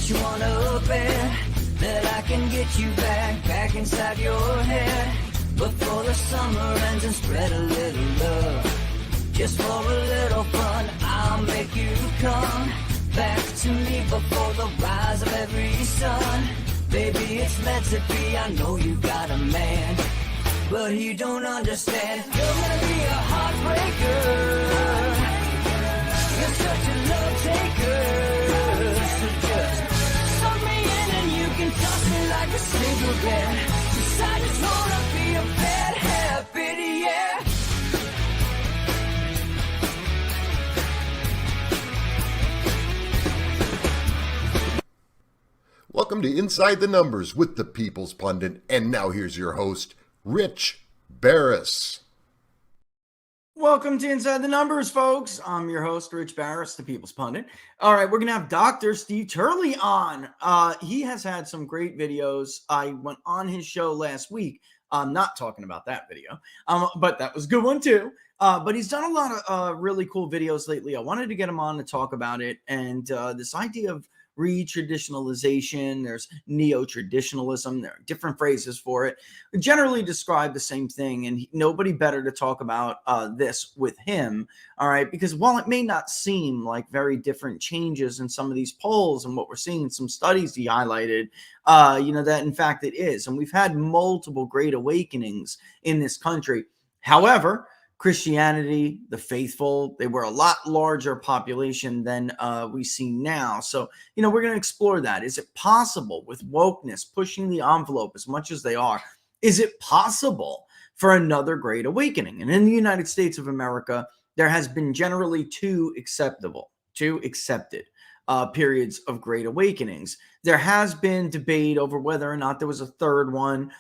you wanna bet that I can get you back inside your head before the summer ends and spread a little love. Just for a little fun, I'll make you come back to me before the rise of every sun. Baby, it's meant to be, I know you got a man, but he don't understand. You're gonna be a heartbreaker. You're such a love taker. So just suck me in and you can toss me like a cigarette. 'Cause I just wanna be a bad habit, yeah. Welcome to Inside the Numbers with the People's Pundit, and now here's your host, Rich Barris. Welcome to Inside the Numbers, folks. I'm your host, Rich Barris, the People's Pundit. All right, we're going to have Dr. Steve Turley on. He has had some great videos. I went on his show last week. I'm not talking about that video, but that was a good one too. But he's done a lot of really cool videos lately. I wanted to get him on to talk about it. And this idea of re-traditionalization, there's neotraditionalism, there are different phrases for it, generally describe the same thing, and nobody better to talk about this with him, all right, because while it may not seem like very different changes in some of these polls and what we're seeing in some studies he highlighted, that in fact it is, and we've had multiple great awakenings in this country. However, Christianity, the faithful, they were a lot larger population than we see now. So, we're going to explore that. Is it possible with wokeness pushing the envelope as much as they are? Is it possible for another great awakening? And in the United States of America, there has been generally two accepted periods of great awakenings. There has been debate over whether or not there was a third one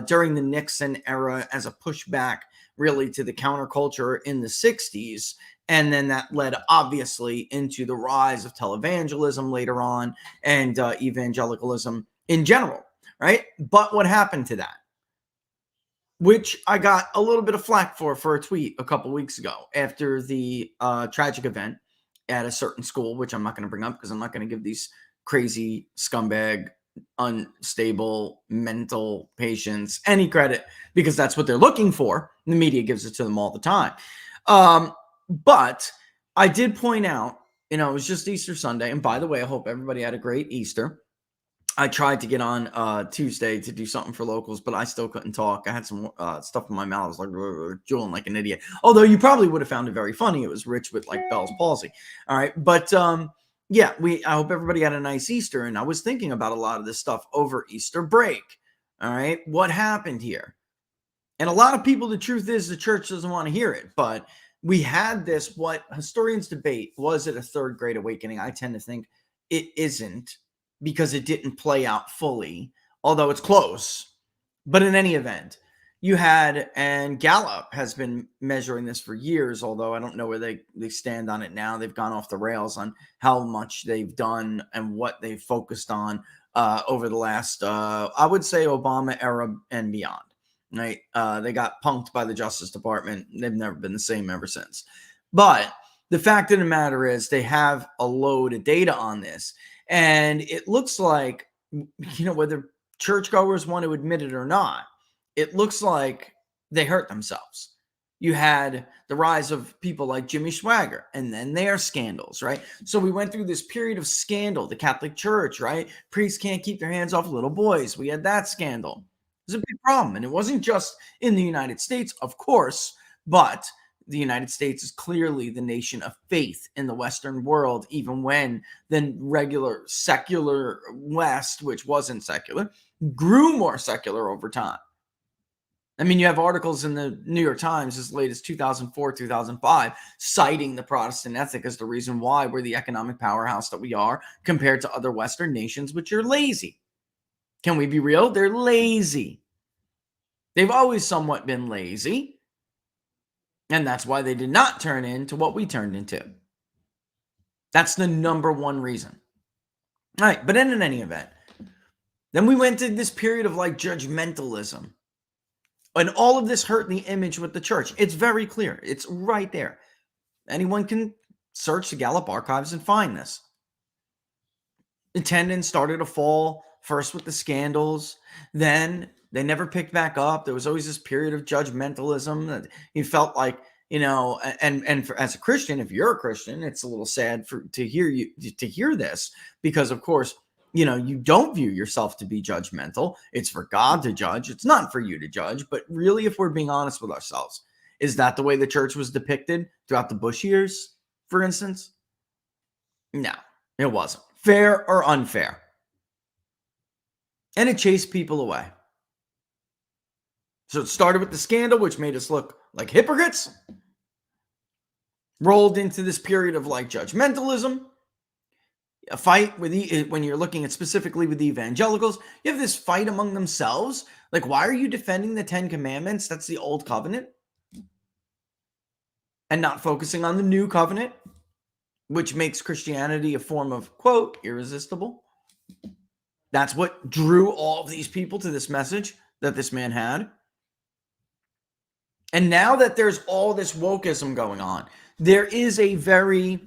during the Nixon era as a pushback really to the counterculture in the 60s. And then that led obviously into the rise of televangelism later on and evangelicalism in general, right? But what happened to that? Which I got a little bit of flack for a tweet a couple weeks ago after the tragic event at a certain school, which I'm not going to bring up because I'm not going to give these crazy scumbag unstable mental patients any credit, because that's what they're looking for. The media gives it to them all the time. But I did point out, it was just Easter Sunday. And by the way, I hope everybody had a great Easter. I tried to get on Tuesday to do something for locals, but I still couldn't talk. I had some stuff in my mouth. I was like drooling like an idiot. Although you probably would have found it very funny. It was Rich with like Bell's palsy. All right. But yeah, I hope everybody had a nice Easter. And I was thinking about a lot of this stuff over Easter break. All right. What happened here? And a lot of people, the truth is the church doesn't want to hear it. But we had this, what historians debate, was it a third great awakening? I tend to think it isn't, because it didn't play out fully, although it's close. But in any event, you had, and Gallup has been measuring this for years, although I don't know where they stand on it now. They've gone off the rails on how much they've done and what they've focused on over the last, I would say, Obama era and beyond. Right? They got punked by the Justice Department. They've never been the same ever since. But the fact of the matter is they have a load of data on this. And it looks like, whether churchgoers want to admit it or not, it looks like they hurt themselves. You had the rise of people like Jimmy Swaggart and then their scandals, right? So we went through this period of scandal, the Catholic Church, right? Priests can't keep their hands off little boys. We had that scandal. It was a big problem. And it wasn't just in the United States, of course, but the United States is clearly the nation of faith in the Western world, even when the regular secular West, which wasn't secular, grew more secular over time. I mean, you have articles in the New York Times as late as 2004, 2005, citing the Protestant ethic as the reason why we're the economic powerhouse that we are compared to other Western nations, which are lazy. Can we be real? They're lazy. They've always somewhat been lazy. And that's why they did not turn into what we turned into. That's the number one reason. All right, but in any event, then we went to this period of like judgmentalism. And all of this hurt the image with the church. It's very clear. It's right there. Anyone can search the Gallup archives and find this. attendance started to fall, first with the scandals, then they never picked back up. There was always this period of judgmentalism that you felt like, as a Christian, if you're a Christian, it's a little sad to hear this, because of course, you don't view yourself to be judgmental. It's for God to judge. It's not for you to judge. But really, if we're being honest with ourselves, is that the way the church was depicted throughout the Bush years, for instance? No, it wasn't. Fair or unfair. And it chased people away. So it started with the scandal, which made us look like hypocrites. Rolled into this period of like judgmentalism. A fight with when you're looking at specifically with the evangelicals, you have this fight among themselves. Like, why are you defending the 10 Commandments? That's the old covenant. And not focusing on the new covenant, which makes Christianity a form of, quote, irresistible. That's what drew all of these people to this message that this man had. And now that there's all this wokeism going on, there is a very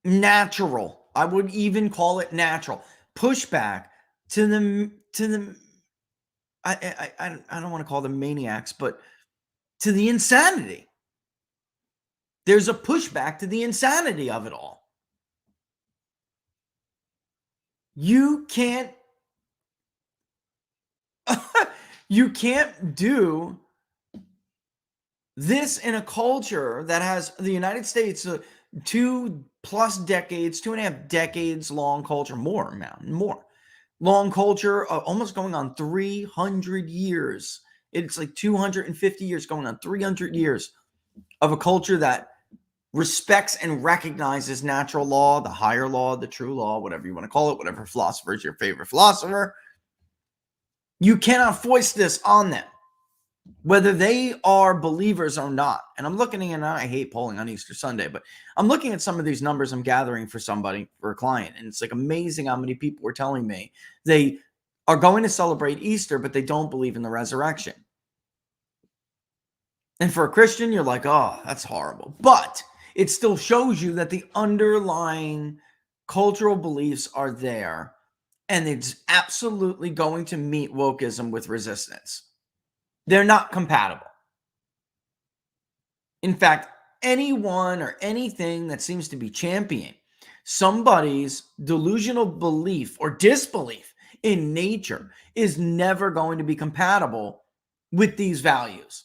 natural, I would even call it natural, pushback to the I don't want to call them maniacs, but to the insanity. There's a pushback to the insanity of it all. You can't do this in a culture that has the United States 2+ decades, 2.5 decades long culture, more long culture, almost going on 300 years. It's like 250 years going on 300 years of a culture that respects and recognizes natural law, the higher law, the true law, whatever you want to call it, whatever philosopher is your favorite philosopher. You cannot foist this on them, whether they are believers or not. And I'm looking, and I hate polling on Easter Sunday, but I'm looking at some of these numbers I'm gathering for a client. And it's like amazing how many people were telling me they are going to celebrate Easter, but they don't believe in the resurrection. And for a Christian, you're like, oh, that's horrible. But it still shows you that the underlying cultural beliefs are there. And it's absolutely going to meet wokeism with resistance. They're not compatible. In fact, anyone or anything that seems to be championing somebody's delusional belief or disbelief in nature is never going to be compatible with these values.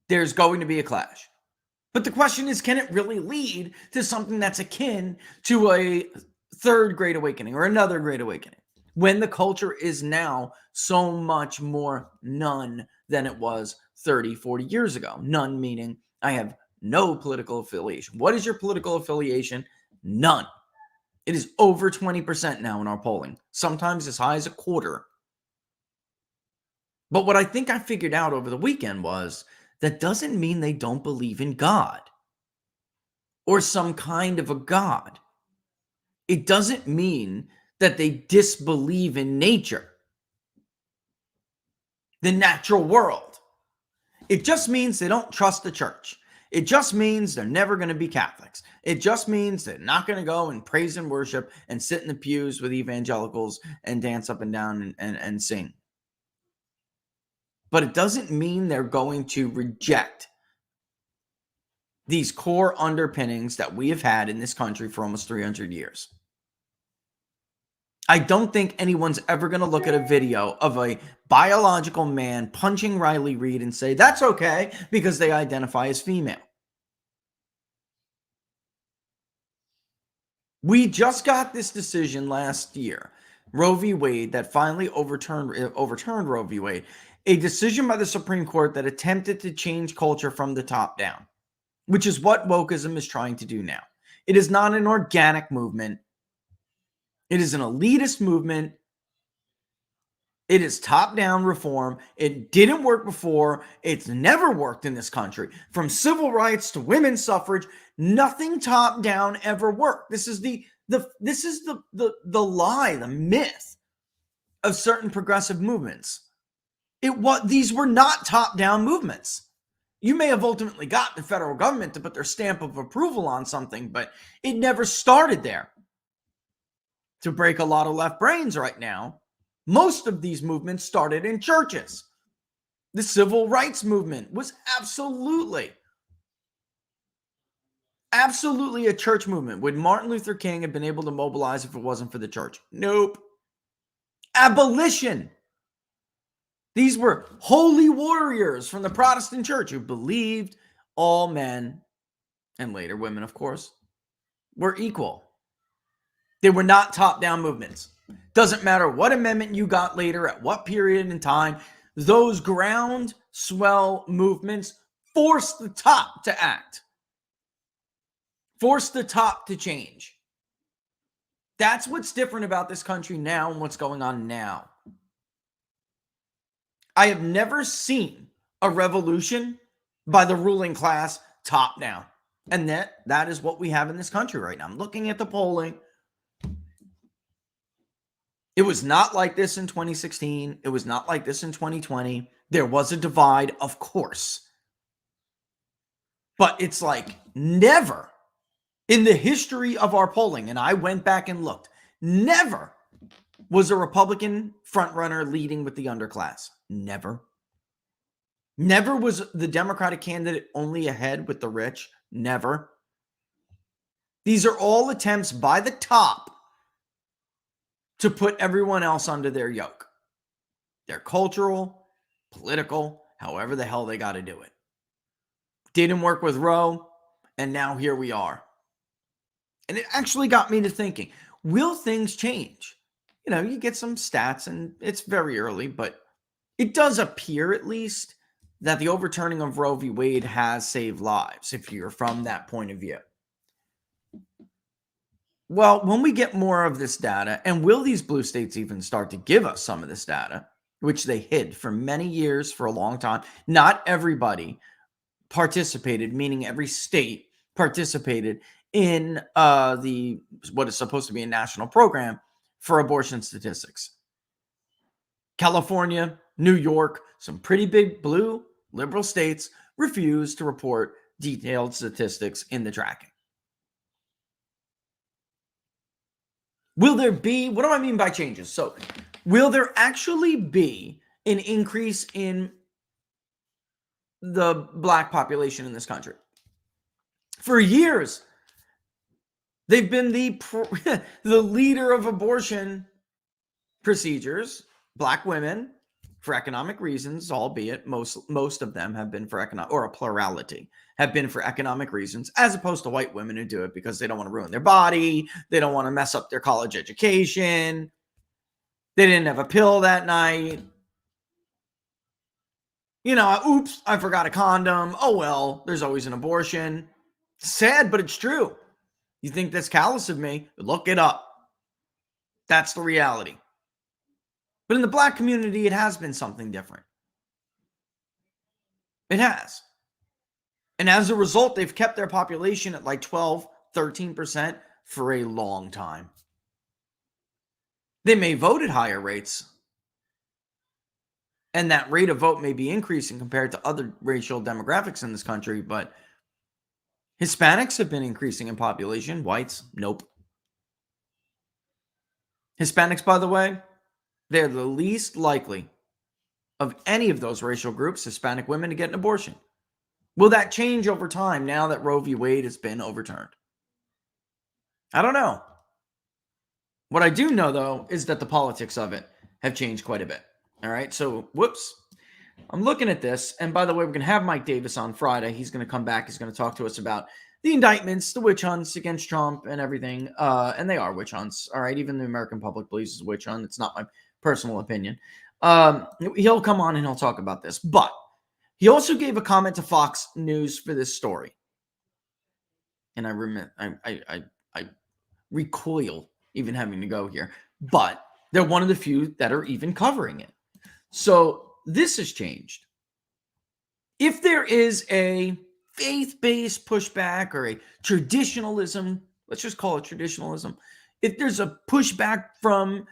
There's going to be a clash. But the question is, can it really lead to something that's akin to a third Great Awakening or another Great Awakening, when the culture is now so much more none than it was 30, 40 years ago? None meaning I have no political affiliation. What is your political affiliation? None. It is over 20% now in our polling, sometimes as high as a quarter. But what I think I figured out over the weekend was that doesn't mean they don't believe in God or some kind of a God. It doesn't mean that they disbelieve in nature, the natural world. It just means they don't trust the church. It just means they're never going to be Catholics. It just means they're not going to go and praise and worship and sit in the pews with evangelicals and dance up and down and sing. But it doesn't mean they're going to reject these core underpinnings that we have had in this country for almost 300 years. I don't think anyone's ever going to look at a video of a biological man punching Riley Reid and say, that's okay because they identify as female. We just got this decision last year, Roe v. Wade, that finally overturned Roe v. Wade, a decision by the Supreme Court that attempted to change culture from the top down, which is what wokeism is trying to do now. It is not an organic movement. It is an elitist movement. It is top-down reform. It didn't work before. It's never worked in this country. From civil rights to women's suffrage, nothing top-down ever worked. This is the lie, the myth of certain progressive movements. These were not top-down movements. You may have ultimately got the federal government to put their stamp of approval on something, but it never started there. To break a lot of left brains right now, most of these movements started in churches. The civil rights movement was absolutely a church movement. Would Martin Luther King have been able to mobilize if it wasn't for the church? Nope. Abolition. These were holy warriors from the Protestant church who believed all men, and later women, of course, were equal. They were not top-down movements. Doesn't matter what amendment you got later, at what period in time, those groundswell movements forced the top to act. Forced the top to change. That's what's different about this country now and what's going on now. I have never seen a revolution by the ruling class top down. And that is what we have in this country right now. I'm looking at the polling. It was not like this in 2016. It was not like this in 2020. There was a divide, of course. But it's like never in the history of our polling, and I went back and looked, never was a Republican frontrunner leading with the underclass. Never. Never was the Democratic candidate only ahead with the rich. Never. These are all attempts by the top to put everyone else under their yoke. They're cultural, political, however the hell they got to do it. Didn't work with Roe, and now here we are. And it actually got me to thinking, will things change? You know, you get some stats, and it's very early, but it does appear at least that the overturning of Roe v. Wade has saved lives, if you're from that point of view. Well, when we get more of this data, and will these blue states even start to give us some of this data, which they hid for many years, for a long time? Not everybody participated, meaning every state participated in what is supposed to be a national program for abortion statistics. California, New York, some pretty big blue liberal states refused to report detailed statistics in the tracking. Will there be, what do I mean by changes? So, will there actually be an increase in the black population in this country? For years, they've been the leader of abortion procedures, black women, for economic reasons, albeit most of them have been for economic, or a plurality have been for economic reasons, as opposed to white women who do it because they don't want to ruin their body, they don't want to mess up their college education, they didn't have a pill that night. You know, oops, I forgot a condom. Oh, well, there's always an abortion. Sad, but it's true. You think that's callous of me? Look it up. That's the reality. But in the black community, it has been something different. It has. And as a result, they've kept their population at like 12, 13% for a long time. They may vote at higher rates, and that rate of vote may be increasing compared to other racial demographics in this country, but Hispanics have been increasing in population. Whites, nope. Hispanics, by the way, they're the least likely of any of those racial groups, Hispanic women, to get an abortion. Will that change over time now that Roe v. Wade has been overturned? I don't know. What I do know, though, is that the politics of it have changed quite a bit. All right, so whoops. I'm looking at this, and by the way, we're going to have Mike Davis on Friday. He's going to come back. He's going to talk to us about the indictments, the witch hunts against Trump and everything. And they are witch hunts. All right, even the American public believes it's a witch hunt. It's not my personal opinion. He'll come on and he'll talk about this. But he also gave a comment to Fox News for this story. And I recoil even having to go here. But they're one of the few that are even covering it. So this has changed. If there is a faith-based pushback or a traditionalism, let's just call it traditionalism. If there's a pushback from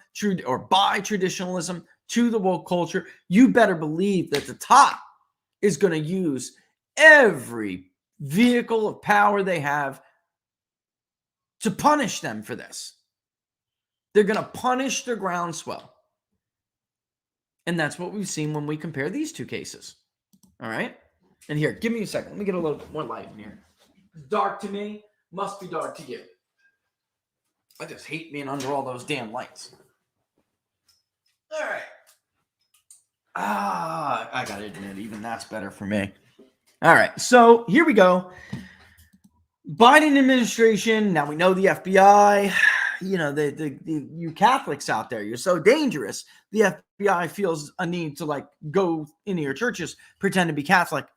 or by traditionalism to the woke culture, you better believe that the top is going to use every vehicle of power they have to punish them for this. They're going to punish the groundswell. And that's what we've seen when we compare these two cases. All right? And here, give me a second. Let me get a little bit more light in here. It's dark to me. Must be dark to you. I just hate being under all those damn lights. All right. I got to admit, even that's better for me. All right. So here we go. Biden administration. Now we know the FBI. You know, you Catholics out there, you're so dangerous. The FBI feels a need to like go into your churches, pretend to be Catholic,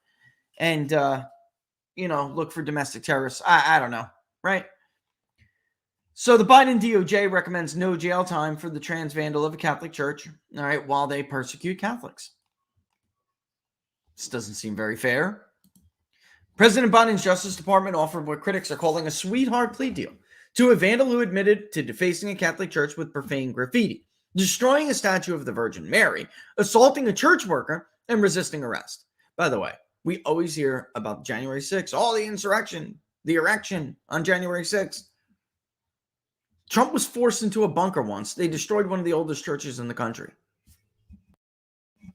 and look for domestic terrorists. I don't know, right? So the Biden DOJ recommends no jail time for the trans vandal of a Catholic church, all right, while they persecute Catholics. This doesn't seem very fair. President Biden's Justice Department offered what critics are calling a sweetheart plea deal to a vandal who admitted to defacing a Catholic church with profane graffiti, destroying a statue of the Virgin Mary, assaulting a church worker, and resisting arrest. By the way, we always hear about January 6th, the erection on January 6th. Trump was forced into a bunker once. They destroyed one of the oldest churches in the country.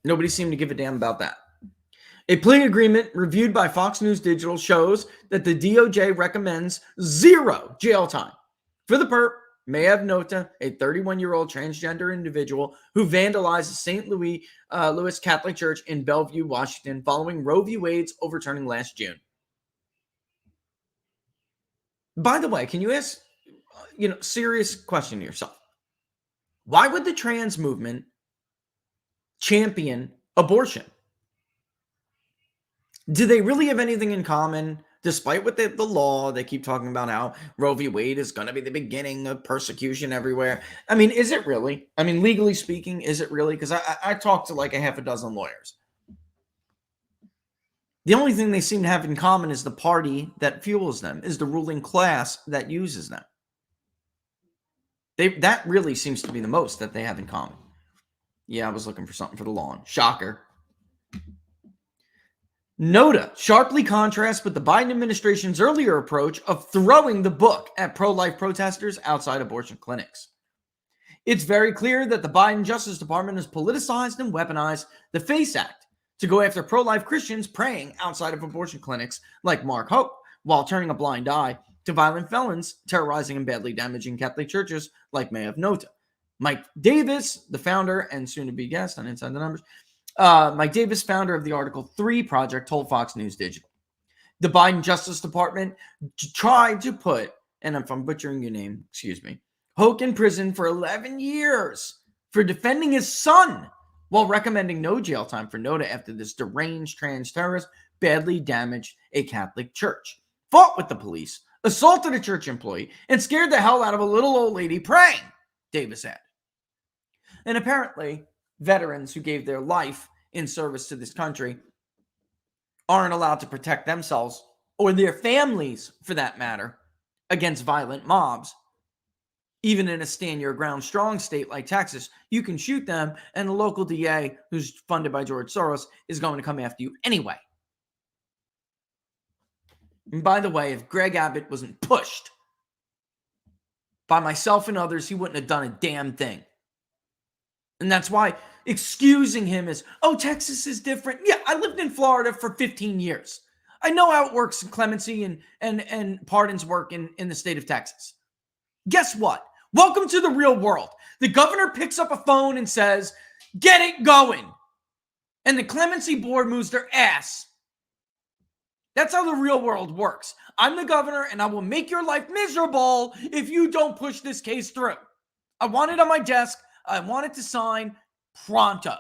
Nobody seemed to give a damn about that. A plea agreement reviewed by Fox News Digital shows that the DOJ recommends 0 jail time for the perp, Mayev Nota, a 31-year-old transgender individual who vandalized the St. Louis Catholic Church in Bellevue, Washington, following Roe v. Wade's overturning last June. By the way, can you ask, serious question to yourself? Why would the trans movement champion abortion? Do they really have anything in common? Despite what the law, they keep talking about how Roe v. Wade is going to be the beginning of persecution everywhere. I mean, is it really? I mean, legally speaking, is it really? Because I talked to like a half a dozen lawyers. The only thing they seem to have in common is the party that fuels them, is the ruling class that uses them. That really seems to be the most that they have in common. Yeah, I was looking for something for the lawn. Shocker. Nota sharply contrasts with the Biden administration's earlier approach of throwing the book at pro-life protesters outside abortion clinics. It's very clear that the Biden Justice Department has politicized and weaponized the FACE Act to go after pro-life Christians praying outside of abortion clinics like Mark Hope, while turning a blind eye to violent felons terrorizing and badly damaging Catholic churches like Mayev Nota. Mike Davis, the founder and soon-to-be guest on Inside the Numbers, Mike Davis, founder of the Article 3 Project, told Fox News Digital. The Biden Justice Department tried to put, and if I'm butchering your name, excuse me, Hoke in prison for 11 years for defending his son while recommending no jail time for Nota after this deranged trans terrorist badly damaged a Catholic church, fought with the police, assaulted a church employee, and scared the hell out of a little old lady praying, Davis said. And apparently, veterans who gave their life in service to this country aren't allowed to protect themselves or their families, for that matter, against violent mobs. Even in a stand your ground strong state like Texas, you can shoot them and the local DA, who's funded by George Soros, is going to come after you anyway. And by the way, if Greg Abbott wasn't pushed by myself and others, he wouldn't have done a damn thing. And that's why excusing him is, oh, Texas is different. Yeah, I lived in Florida for 15 years. I know how it works in clemency and pardons work in the state of Texas. Guess what? Welcome to the real world. The governor picks up a phone and says, get it going. And the clemency board moves their ass. That's how the real world works. I'm the governor and I will make your life miserable if you don't push this case through. I want it on my desk. I want it to sign pronto.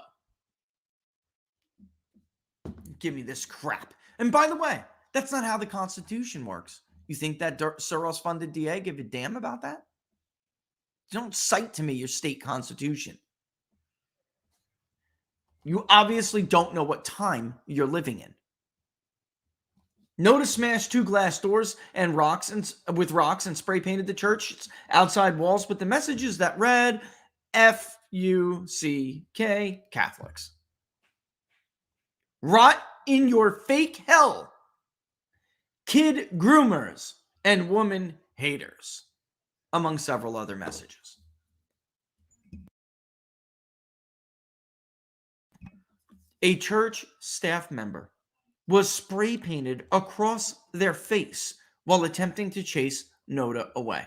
Give me this crap. And by the way, that's not how the Constitution works. You think that Soros-funded DA give a damn about that? Don't cite to me your state constitution. You obviously don't know what time you're living in. Nota smashed 2 glass doors and rocks with rocks and spray painted the church's outside walls with the messages that read, F-U-C-K, Catholics. Rot in your fake hell, kid groomers, and woman haters, among several other messages. A church staff member was spray painted across their face while attempting to chase Noda away.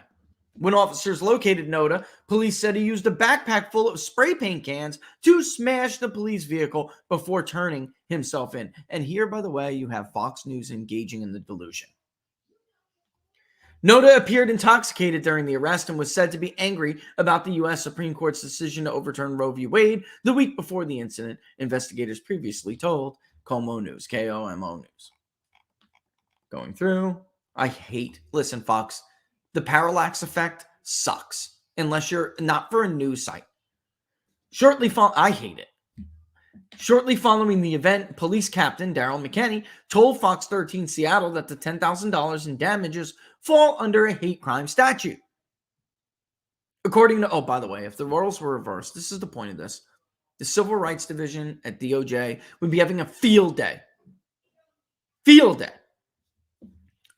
When officers located Noda, police said he used a backpack full of spray paint cans to smash the police vehicle before turning himself in. And here, by the way, you have Fox News engaging in the delusion. Noda appeared intoxicated during the arrest and was said to be angry about the U.S. Supreme Court's decision to overturn Roe v. Wade the week before the incident, investigators previously told Como News, KOMO News. Going through, listen, Fox, the parallax effect sucks, unless you're not for a news site. I hate it. Shortly following the event, police captain Daryl McKinney told Fox 13 Seattle that the $10,000 in damages fall under a hate crime statute. According to, by the way, if the roles were reversed, this is the point of this, the Civil Rights Division at DOJ would be having a field day. Field day.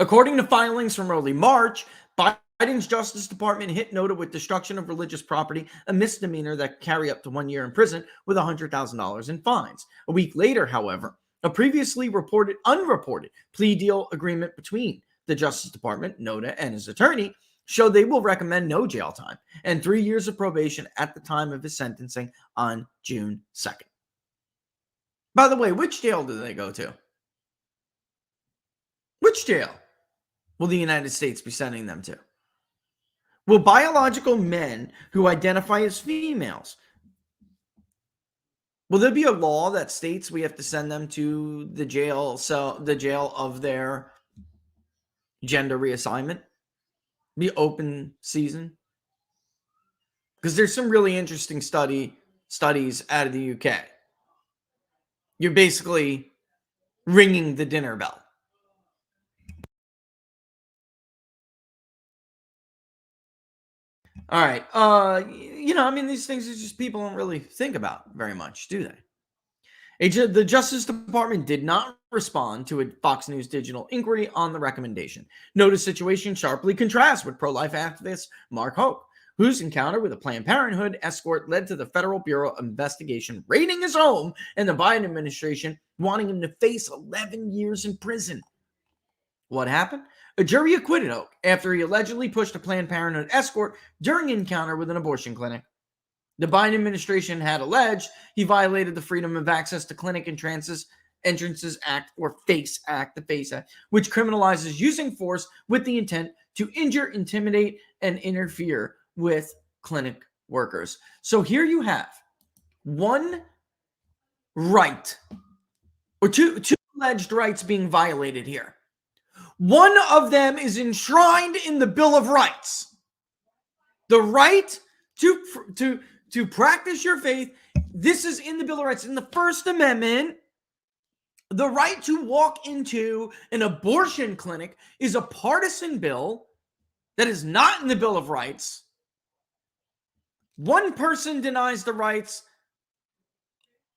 According to filings from early March, Biden's Justice Department hit Noda with destruction of religious property, a misdemeanor that could carry up to 1 year in prison with $100,000 in fines. A week later, however, a previously unreported plea deal agreement between the Justice Department, Noda, and his attorney showed they will recommend no jail time and 3 years of probation at the time of his sentencing on June 2nd. By the way, which jail do they go to? Which jail will the United States be sending them to? Will biological men who identify as females, will there be a law that states we have to send them to the jail of their gender reassignment? Be open season? Because there's some really interesting studies out of the UK. You're basically ringing the dinner bell. All right. These things are just people don't really think about very much, do they? The Justice Department did not respond to a Fox News digital inquiry on the recommendation. Noda's situation sharply contrasts with pro-life activist Mark Hoke, whose encounter with a Planned Parenthood escort led to the Federal Bureau of Investigation raiding his home and the Biden administration wanting him to face 11 years in prison. What happened? A jury acquitted Hoke after he allegedly pushed a Planned Parenthood escort during an encounter with an abortion clinic. The Biden administration had alleged he violated the Freedom of Access to Clinic Entrances Act, or FACE Act, the FACE Act, which criminalizes using force with the intent to injure, intimidate, and interfere with clinic workers. So here you have one right, or two alleged rights being violated here. One of them is enshrined in the Bill of Rights. The right to practice your faith. This is in the Bill of Rights. In the First Amendment, the right to walk into an abortion clinic is a partisan bill that is not in the Bill of Rights. One person denies the rights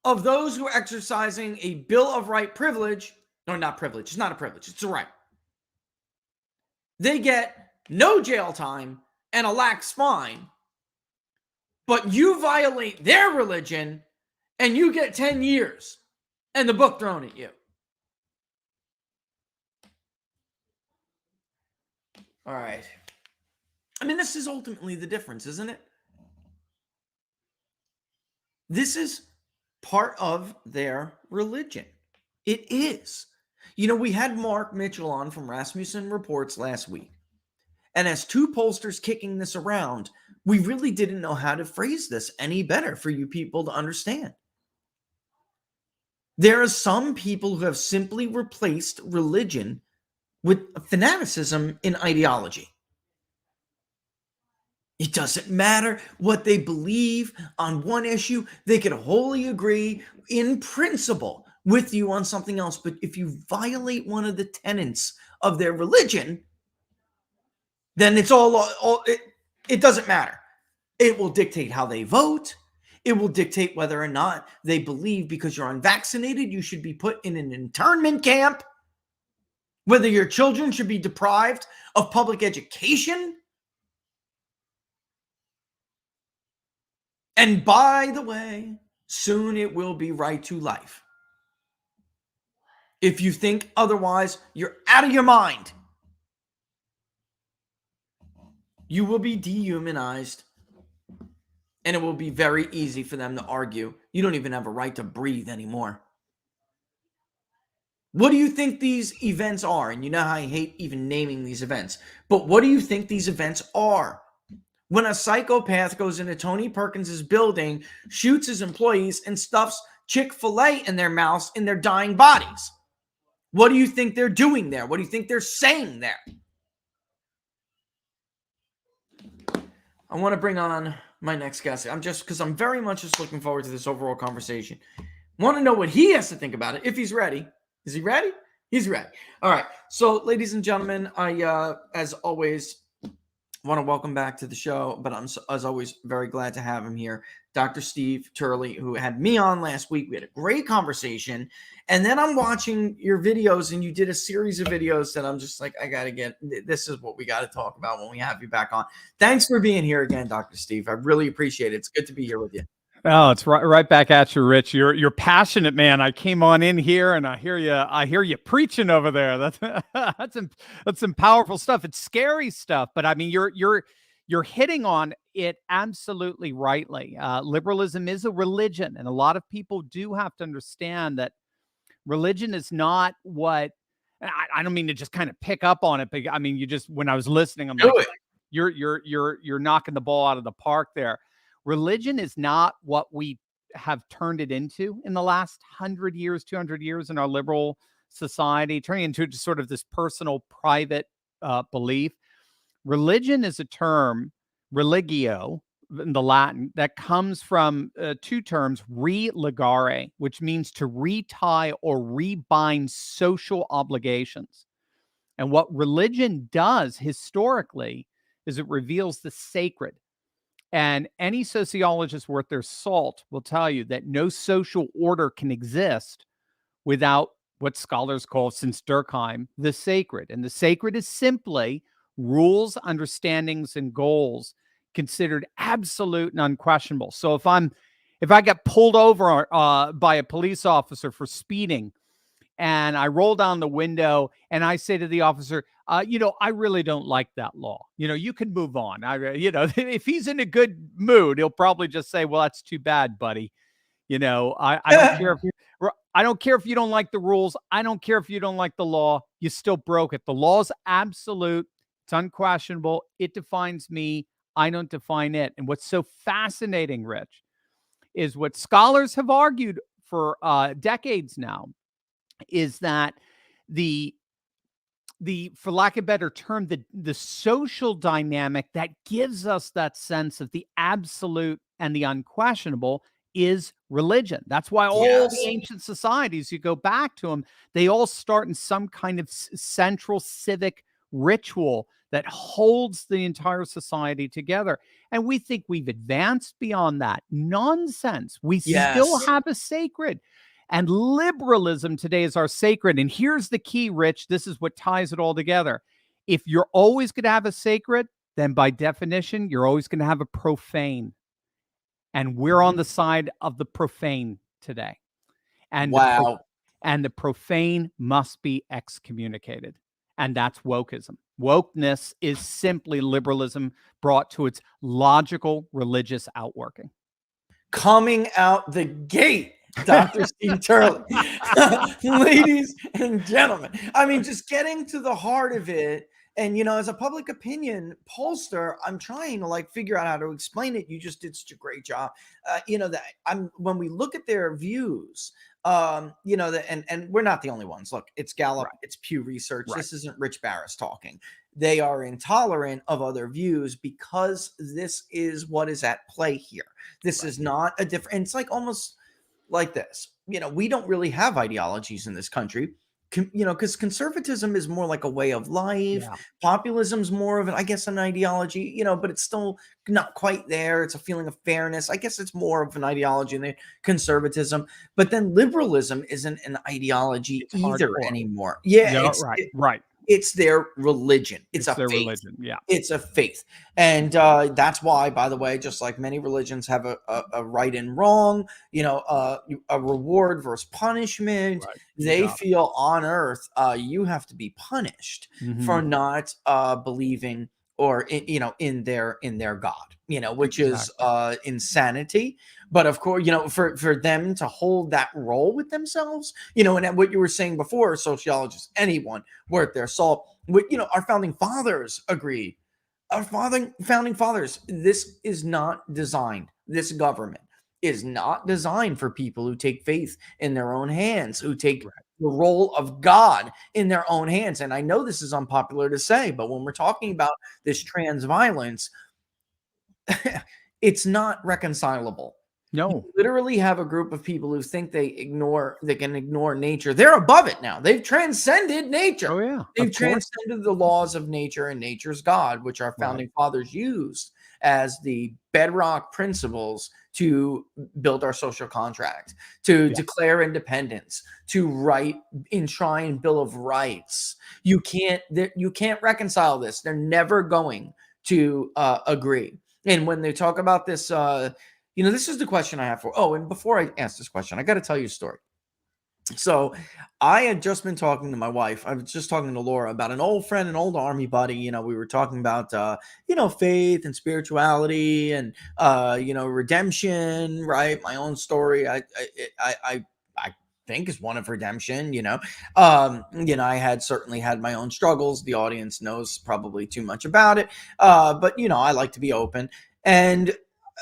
of those who are exercising a Bill of Right privilege. No, not privilege. It's not a privilege. It's a right. They get no jail time and a lax fine, but you violate their religion and you get 10 years and the book thrown at you. All right. This is ultimately the difference, isn't it? This is part of their religion. It is. We had Mark Mitchell on from Rasmussen Reports last week. And as two pollsters kicking this around, we really didn't know how to phrase this any better for you people to understand. There are some people who have simply replaced religion with fanaticism in ideology. It doesn't matter what they believe on one issue. They could wholly agree in principle with you on something else. But if you violate one of the tenets of their religion, then it's it doesn't matter. It will dictate how they vote. It will dictate whether or not they believe because you're unvaccinated, you should be put in an internment camp. Whether your children should be deprived of public education. And by the way, soon it will be right to life. If you think otherwise, you're out of your mind. You will be dehumanized, and it will be very easy for them to argue you don't even have a right to breathe anymore. What do you think these events are? And you know how I hate even naming these events, but what do you think these events are? When a psychopath goes into Tony Perkins's building, shoots his employees, and stuffs Chick-fil-A in their mouths in their dying bodies. What do you think they're doing there? What do you think they're saying there? I want to bring on my next guest. I'm very much just looking forward to this overall conversation. Want to know what he has to think about it, if he's ready. Is he ready? He's ready. All right. So, ladies and gentlemen, I, as always, want to welcome back to the show, but I'm, as always, very glad to have him here. Dr. Steve Turley, who had me on last week. We had a great conversation. And then I'm watching your videos, and you did a series of videos that I'm just like, I got to get, this is what we got to talk about when we have you back on. Thanks for being here again, Dr. Steve. I really appreciate it. It's good to be here with you. Oh, it's right back at you, Rich. You're passionate, man. I came on in here and I hear you preaching over there. That's some powerful stuff. It's scary stuff, but I mean, you're hitting on it absolutely rightly. Liberalism is a religion, and a lot of people do have to understand that religion is not what. I don't mean to just kind of pick up on it, but I mean, when I was listening, I'm like, you're knocking the ball out of the park there. Religion is not what we have turned it into in the last 100 years, 200 years in our liberal society, turning into just sort of this personal, private belief. Religion is a term, religio, in the Latin, that comes from two terms, religare, which means to retie or rebind social obligations. And what religion does historically is it reveals the sacred. And any sociologist worth their salt will tell you that no social order can exist without what scholars call, since Durkheim, the sacred. And the sacred is simply rules, understandings, and goals considered absolute and unquestionable. So if I get pulled over by a police officer for speeding, and I roll down the window and I say to the officer, I really don't like that law. You can move on. If he's in a good mood, he'll probably just say, well, that's too bad, buddy. I don't care I don't care if you don't like the rules. I don't care if you don't like the law. You still broke it. The law's absolute. It's unquestionable. It defines me. I don't define it. And what's so fascinating, Rich, is what scholars have argued for decades now, is that the for lack of a better term, the social dynamic that gives us that sense of the absolute and the unquestionable is religion. That's why all the ancient societies, you go back to them, they all start in some kind of central civic ritual that holds the entire society together. And we think we've advanced beyond that. Nonsense. We still have a sacred. And liberalism today is our sacred. And here's the key, Rich. This is what ties it all together. If you're always going to have a sacred, then by definition, you're always going to have a profane. And we're on the side of the profane today. And the profane must be excommunicated. And that's wokeism. Wokeness is simply liberalism brought to its logical religious outworking. Coming out the gate, Dr. Steve Turley. Ladies and gentlemen, I mean, just getting to the heart of it. And, as a public opinion pollster, I'm trying to figure out how to explain it. You just did such a great job. When we look at their views, and we're not the only ones. Look, it's Gallup, it's Pew Research. This isn't Rich Barris talking. They are intolerant of other views because this is what is at play here. This is not a different, it's almost like this. We don't really have ideologies in this country. because conservatism is more like a way of life. Yeah. Populism's more of an, I guess, an ideology, but it's still not quite there. It's a feeling of fairness. I guess it's more of an ideology than conservatism. But then liberalism isn't an ideology It's either hardcore. anymore. Yeah, No, right, right. it's their religion. It's It's a their faith. religion. Yeah. It's a faith. And that's why, by the way, just like many religions have a right and wrong, a reward versus punishment, Right. they Yeah. feel on earth you have to be punished for Mhm. not believing or in their God, which is Exactly. insanity. But of course, for them to hold that role with themselves, and what you were saying before, sociologists, anyone worth their salt, our founding fathers agreed. Our founding fathers, this is not designed. This government is not designed for people who take faith in their own hands, who take Right. the role of God in their own hands. And I know this is unpopular to say, but when we're talking about this trans violence, it's not reconcilable. You No. literally have a group of people who think they can ignore nature. They're above it now. They've transcended nature. Oh, yeah. They've Of course. transcended the laws of nature and nature's God, which our Right. founding fathers used as the bedrock principles to build our social contract, to Yeah. declare independence, to write, enshrine Bill of Rights. You can't reconcile this. They're never going to agree. And when they talk about this, this is the question I have for. Oh, and before I ask this question, I got to tell you a story. So I had just been talking to my wife. I was just talking to Laura about an old friend, an old army buddy. We were talking about, faith and spirituality and, redemption, right? My own story. I think is one of redemption, I had certainly had my own struggles. The audience knows probably too much about it. But, I like to be open. And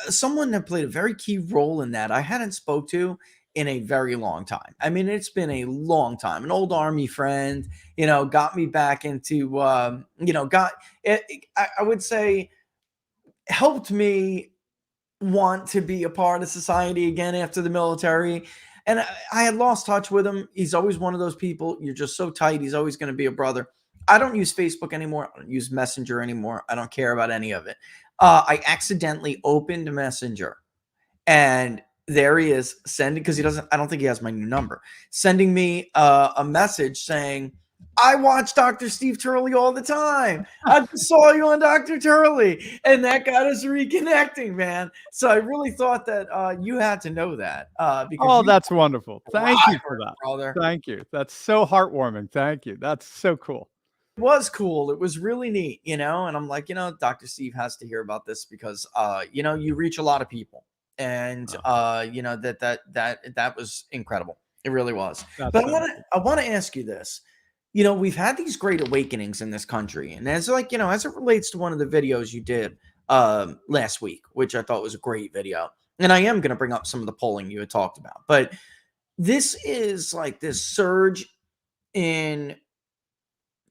someone that played a very key role in that I hadn't spoke to in a very long time. I mean, it's been a long time. An old army friend, got me back into, got it. I would say helped me want to be a part of society again after the military. And I had lost touch with him. He's always one of those people. You're just so tight. He's always going to be a brother. I don't use Facebook anymore. I don't use Messenger anymore. I don't care about any of it. I accidentally opened Messenger and there he is sending, because I don't think he has my new number, sending me a message saying, I watch Dr. Steve Turley all the time. I just saw you on Dr. Turley. And that got us reconnecting, man. So I really thought that you had to know that because Oh, you that's wonderful. Thank you for that. brother. Thank you. That's so heartwarming. Thank you. That's so cool. It was cool. It was really neat, and I'm like, Dr. Steve has to hear about this because, you reach a lot of people. And, that was incredible. It really was. That's But so I want to ask you this. We've had these great awakenings in this country. And as as it relates to one of the videos you did last week, which I thought was a great video. And I am going to bring up some of the polling you had talked about. But this is like this surge in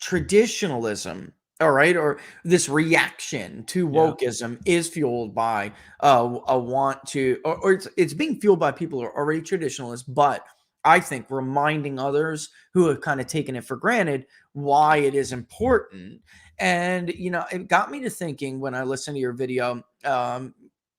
traditionalism, all right, or this reaction to Yeah. wokeism is fueled by a want to, or it's being fueled by people who are already traditionalists, but I think reminding others who have kind of taken it for granted why it is important. And it got me to thinking when I listened to your video,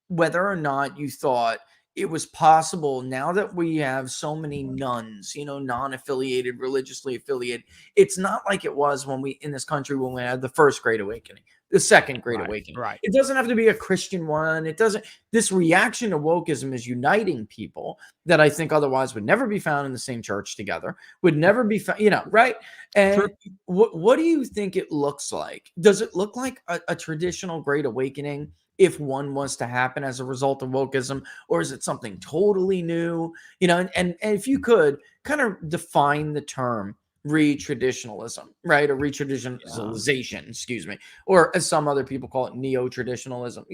whether or not you thought it was possible, now that we have so many nuns, non-affiliated, religiously affiliated. It's not like it was when we in this country when we had the first Great Awakening, the second Great Right. Awakening. Right. It doesn't have to be a Christian one. It doesn't. This reaction to wokeism is uniting people that I think otherwise would never be found in the same church together, would never be found, right? And Sure. what do you think it looks like? Does it look like a traditional Great Awakening if one was to happen as a result of wokeism, or is it something totally new? And if you could kind of define the term re-traditionalism, right? Or re-traditionalization, excuse me, or as some other people call it, neotraditionalism.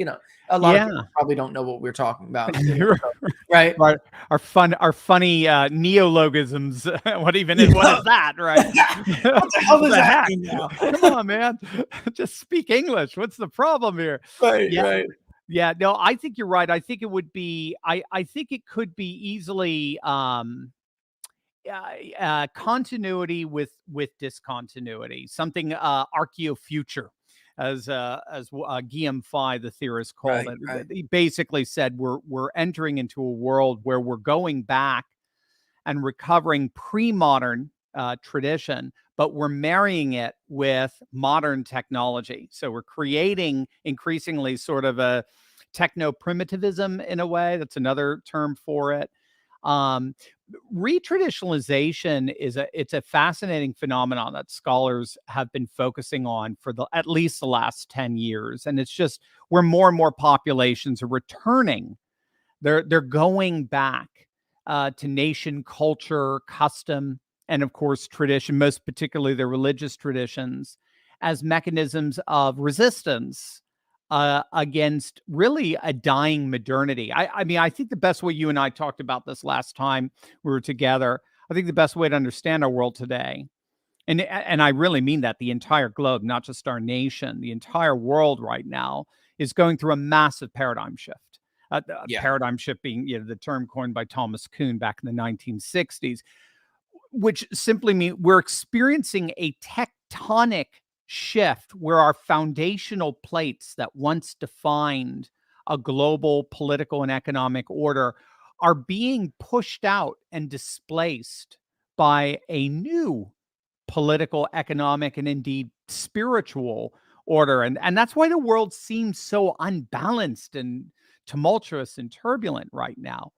A lot of people probably don't know what we're talking about, right? Right. Our funny neologisms. What is that, right? What the hell does The that heck? mean now? Come on, man. Just speak English. What's the problem here? Right, Yeah. right. Yeah, no, I think you're right. I think it would be I think it could be easily continuity with discontinuity, something archaeofuture, as Guillaume Fay, the theorist, called Right, it. right. He basically said we're entering into a world where we're going back and recovering pre-modern tradition, but we're marrying it with modern technology. So we're creating increasingly sort of a techno-primitivism in a way. That's another term for it. Um, Retraditionalization it's a fascinating phenomenon that scholars have been focusing on for at least the last 10 years. And it's just where more and more populations are returning. They're going back to nation, culture, custom, and of course tradition, most particularly their religious traditions, as mechanisms of resistance against really a dying modernity. I mean, I think the best way, you and I talked about this last time we were together, I think the best way to understand our world today, and I really mean that, the entire globe, not just our nation, the entire world right now is going through a massive paradigm shift. Yeah. Paradigm shift being, the term coined by Thomas Kuhn back in the 1960s, which simply means we're experiencing a tectonic shift where our foundational plates that once defined a global political and economic order are being pushed out and displaced by a new political, economic, and indeed spiritual order. And that's why the world seems so unbalanced and tumultuous and turbulent right now.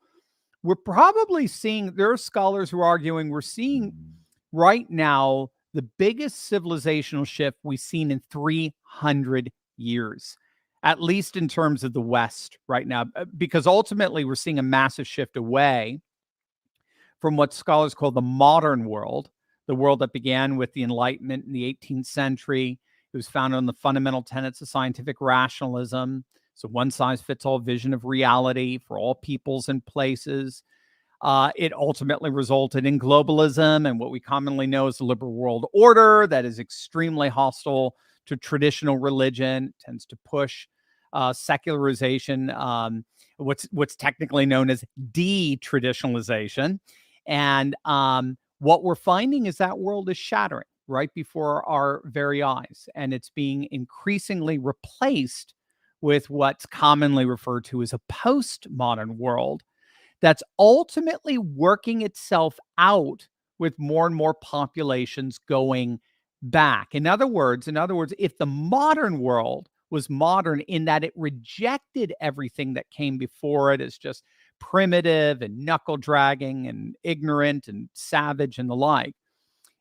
We're probably seeing, there are scholars who are arguing we're seeing right now the biggest civilizational shift we've seen in 300 years, at least in terms of the West right now, because ultimately we're seeing a massive shift away from what scholars call the modern world, the world that began with the Enlightenment in the 18th century. It was founded on the fundamental tenets of scientific rationalism. So one size fits all vision of reality for all peoples and places. It ultimately resulted in globalism and what we commonly know as the liberal world order that is extremely hostile to traditional religion, tends to push secularization, what's technically known as de-traditionalization. And what we're finding is that world is shattering right before our very eyes, and it's being increasingly replaced with what's commonly referred to as a postmodern world that's ultimately working itself out with more and more populations going back. In other words, if the modern world was modern in that it rejected everything that came before it as just primitive and knuckle dragging and ignorant and savage and the like,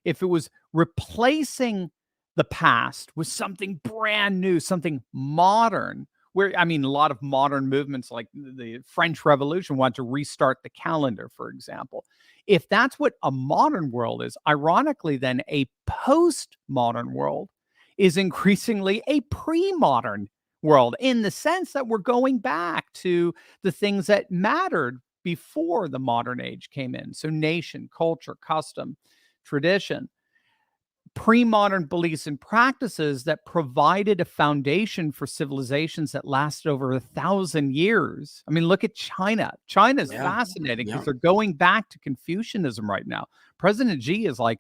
if it was replacing the past with something brand new, something modern, where, I mean, a lot of modern movements like the French Revolution want to restart the calendar, for example. If that's what a modern world is, ironically, then a postmodern world is increasingly a pre-modern world, in the sense that we're going back to the things that mattered before the modern age came in. So nation, culture, custom, tradition, pre-modern beliefs and practices that provided a foundation for civilizations that lasted over 1,000 years. I mean, look at China. China's fascinating because they're going back to Confucianism right now. President Xi is like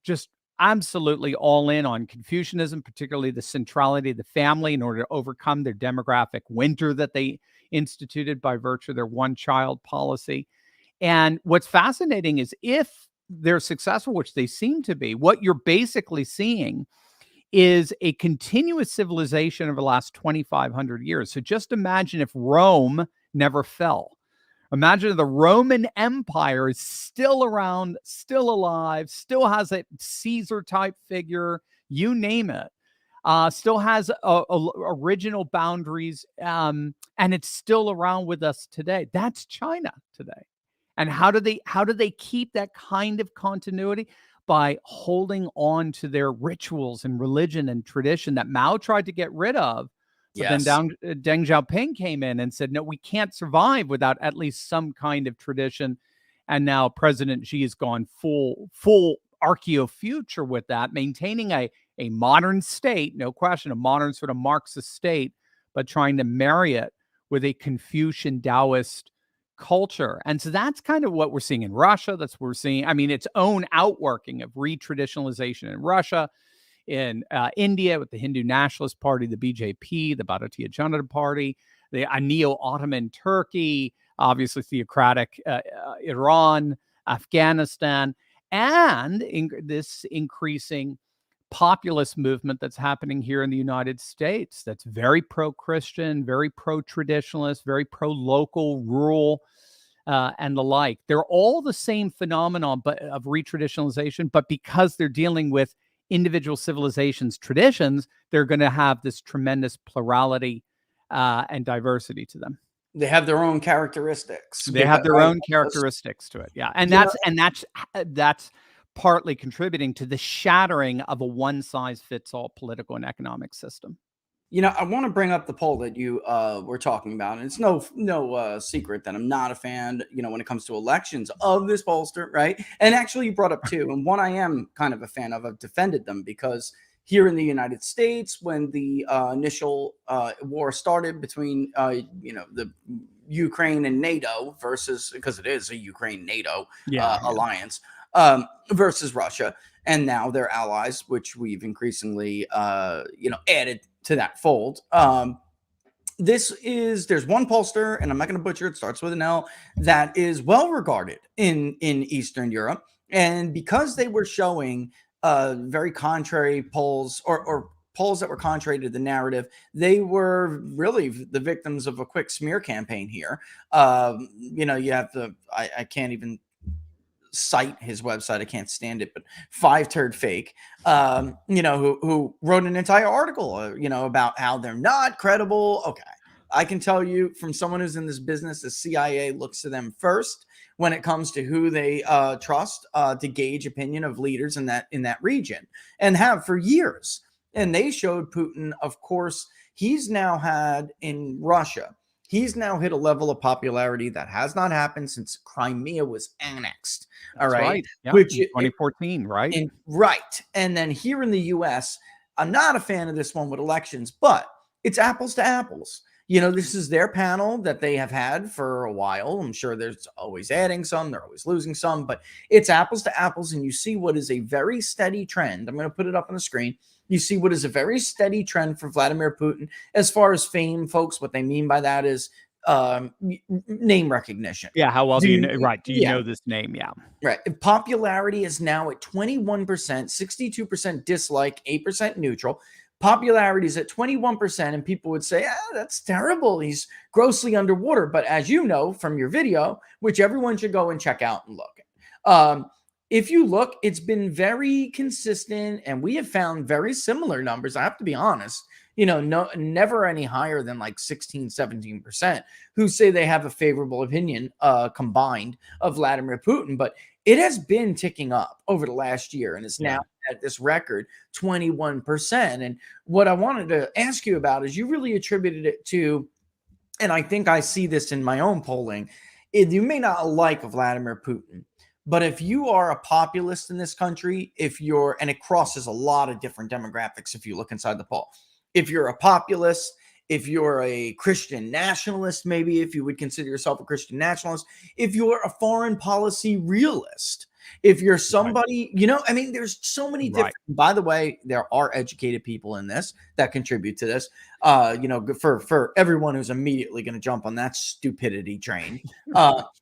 just absolutely all in on Confucianism, particularly the centrality of the family, in order to overcome their demographic winter that they instituted by virtue of their one-child policy. And what's fascinating is, if they're successful, which they seem to be, what you're basically seeing is a continuous civilization over the last 2,500 years. So just imagine if Rome never fell. Imagine if the Roman Empire is still around, still alive, still has a Caesar type figure, you name it, still has original boundaries, and it's still around with us today. That's China today. And how do they keep that kind of continuity? By holding on to their rituals and religion and tradition that Mao tried to get rid of. But then Deng Xiaoping came in and said, no, we can't survive without at least some kind of tradition. And now President Xi has gone full archaeo-future with that, maintaining a modern state, no question, a modern sort of Marxist state, but trying to marry it with a Confucian Taoist culture. And so that's kind of what we're seeing in Russia. That's what we're seeing. I mean, its own outworking of re-traditionalization in Russia, in India with the Hindu Nationalist Party, the BJP, the Bharatiya Janata Party, the neo-Ottoman Turkey, obviously theocratic Iran, Afghanistan, and this increasing populist movement that's happening here in the United States that's very pro-Christian, very pro-traditionalist, very pro-local, rural, and the like. They're all the same phenomenon of retraditionalization, but because they're dealing with individual civilizations' traditions, they're going to have this tremendous plurality and diversity to them. They have their own characteristics. They have their own characteristics to it. Yeah. And that's partly contributing to the shattering of a one-size-fits-all political and economic system. You know, I want to bring up the poll that you were talking about, and it's no secret that I'm not a fan, you know, when it comes to elections of this pollster, right? And actually, you brought up two, and one I am kind of a fan of. I've defended them because here in the United States, when the initial war started between, you know, the Ukraine and NATO versus, because it is a Ukraine-NATO alliance, versus Russia, and now they're allies, which we've increasingly, you know, added to that fold. There's one pollster, and I'm not going to butcher it, starts with an L, that is well regarded in Eastern Europe, and because they were showing very contrary polls or polls that were contrary to the narrative, they were really the victims of a quick smear campaign here. You know, you have to, I can't even cite his website, I can't stand it, but 5turdfake, you know, who wrote an entire article, you know, about how they're not credible. Okay, I can tell you from someone who's in this business, the CIA looks to them first when it comes to who they trust to gauge opinion of leaders in that region, and have for years. And they showed Putin, of course, he's now had in Russia, he's now hit a level of popularity that has not happened since Crimea was annexed. All right. Yeah, Which in 2014, right? Right. And then here in the US, I'm not a fan of this one with elections, but it's apples to apples. You know, this is their panel that they have had for a while. I'm sure there's always adding some, they're always losing some, but it's apples to apples. And you see what is a very steady trend. I'm going to put it up on the screen. You see what is a very steady trend for Vladimir Putin as far as fame, folks. What they mean by that is name recognition. Yeah. How well do you know? Right. Do you know this name? Yeah. Right. Popularity is now at 21%, 62% dislike, 8% neutral. Popularity is at 21%, and people would say, that's terrible. He's grossly underwater. But as you know from your video, which everyone should go and check out and look at, if you look, it's been very consistent, and we have found very similar numbers. I have to be honest, you know, never any higher than like 16, 17% who say they have a favorable opinion combined of Vladimir Putin. But it has been ticking up over the last year, and it's now at this record 21%. And what I wanted to ask you about is you really attributed it to, and I think I see this in my own polling, you may not like Vladimir Putin, but if you are a populist in this country, and it crosses a lot of different demographics if you look inside the poll. If you're a populist, if you're a Christian nationalist, maybe if you would consider yourself a Christian nationalist, if you're a foreign policy realist, if you're somebody, you know, I mean, there's so many different, by the way, there are educated people in this that contribute to this, you know, for everyone who's immediately going to jump on that stupidity train.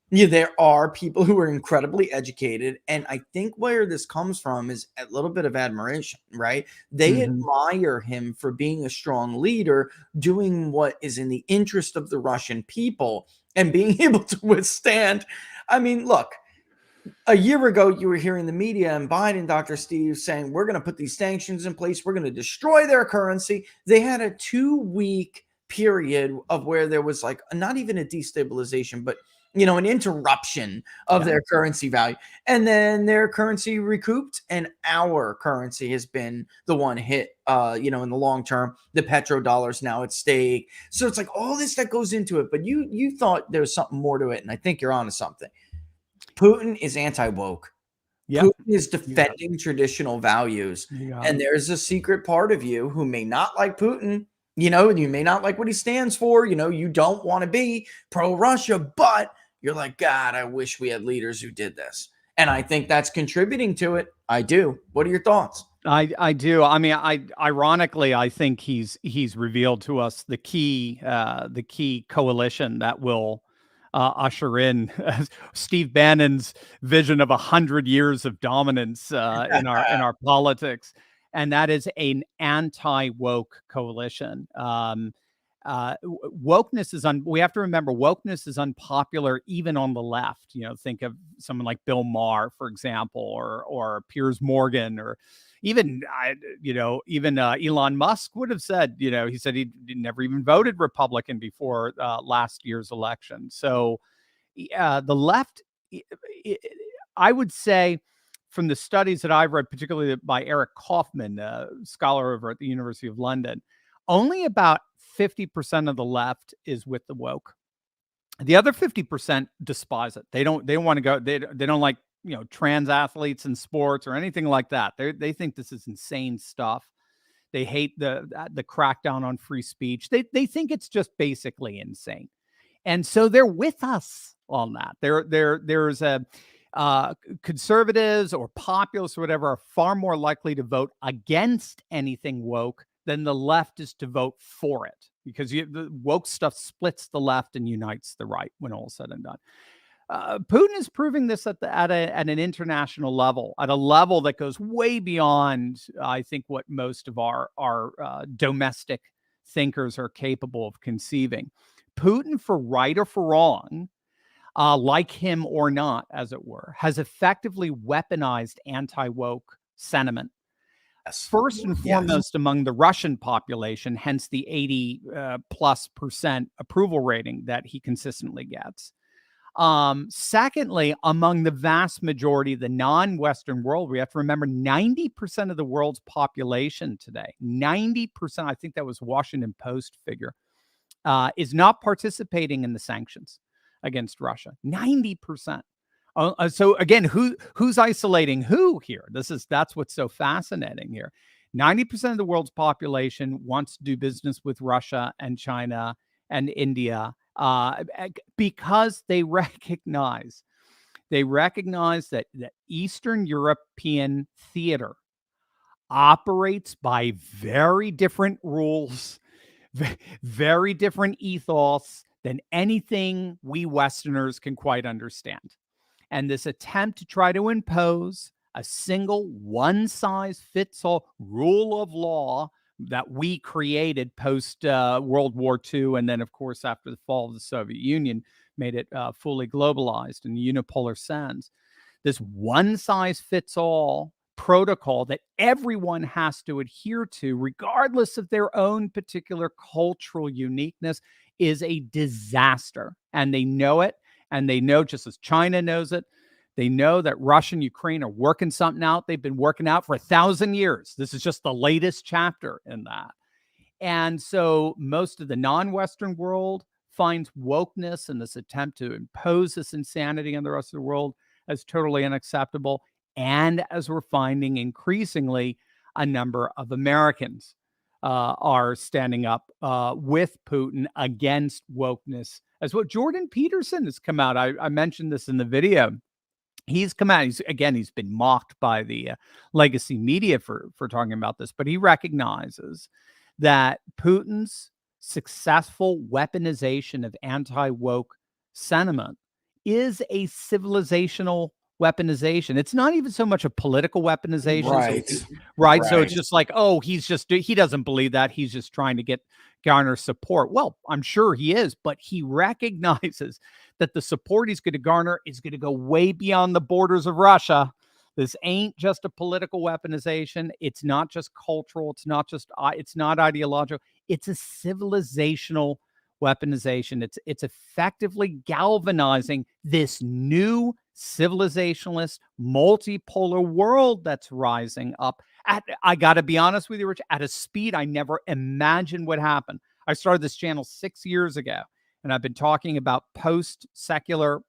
There are people who are incredibly educated. And I think where this comes from is a little bit of admiration, right? They admire him for being a strong leader, doing what is in the interest of the Russian people, and being able to withstand. I mean, look, a year ago, you were hearing the media and Biden, Dr. Steve, saying, we're going to put these sanctions in place. We're going to destroy their currency. They had a 2-week period of where there was like not even a destabilization, but, you know, an interruption of their currency value. And then their currency recouped, and our currency has been the one hit, you know, in the long term. The petrodollar's now at stake. So it's like all this that goes into it. But you thought there was something more to it. And I think you're onto something. Putin is anti-woke. Putin is defending traditional values. And there's a secret part of you who may not like Putin, you know, and you may not like what he stands for. You know, you don't want to be pro-Russia, but You're like, God, I wish we had leaders who did this. And I think that's contributing to it. I do. What are your thoughts? I do. I mean, ironically, I think he's revealed to us the key coalition that will usher in Steve Bannon's vision of 100 years of dominance in our politics, and that is an anti-woke coalition. Wokeness is we have to remember wokeness is unpopular even on the left. You know, think of someone like Bill Maher, for example, or Piers Morgan, or even Elon Musk would have said, he said he never even voted Republican before last year's election. So the left, I would say, from the studies that I've read, particularly by Eric Kaufman, a scholar over at the University of London, only about 50% of the left is with the woke. The other 50% despise it. They don't want to go. They don't like, trans athletes in sports or anything like that. They think this is insane stuff. They hate the crackdown on free speech. They think it's just basically insane. And so they're with us on that. There's a conservatives or populists or whatever are far more likely to vote against anything woke than the left is to vote for it, because the woke stuff splits the left and unites the right when all is said and done. Putin is proving this at an international level, at a level that goes way beyond, I think, what most of our domestic thinkers are capable of conceiving. Putin, for right or for wrong, like him or not, as it were, has effectively weaponized anti-woke sentiment. First and foremost among the Russian population, hence the 80+% approval rating that he consistently gets. Secondly, among the vast majority of the non-Western world, we have to remember 90% of the world's population today, 90%, I think that was Washington Post figure, is not participating in the sanctions against Russia. 90%. So again, who's isolating who here? That's what's so fascinating here. 90% of the world's population wants to do business with Russia and China and India because they recognize that the Eastern European theater operates by very different rules, very different ethos than anything we Westerners can quite understand. And this attempt to try to impose a single one-size-fits-all rule of law that we created post World War II, and then, of course, after the fall of the Soviet Union, made it fully globalized in a unipolar sense. This one-size-fits-all protocol that everyone has to adhere to, regardless of their own particular cultural uniqueness, is a disaster. And they know it. And they know, just as China knows it, they know that Russia and Ukraine are working something out. They've been working out for 1,000 years. This is just the latest chapter in that. And so most of the non-Western world finds wokeness and this attempt to impose this insanity on the rest of the world as totally unacceptable. And as we're finding increasingly, a number of Americans are standing up with Putin against wokeness. As what Jordan Peterson has come out. I mentioned this in the video. He's come out. He's been mocked by the legacy media for talking about this, but he recognizes that Putin's successful weaponization of anti-woke sentiment is a civilizational weaponization. It's not even so much a political weaponization. Right. So it's just like, oh, he doesn't believe that. He's just trying to garner support. Well, I'm sure he is, but he recognizes that the support he's going to garner is going to go way beyond the borders of Russia. This ain't just a political weaponization. It's not just cultural. It's not ideological. It's a civilizational weaponization. It's effectively galvanizing this new civilizationalist, multipolar world that's rising up I got to be honest with you, Rich, at a speed I never imagined would happen. I started this channel 6 years ago, and I've been talking about post-secular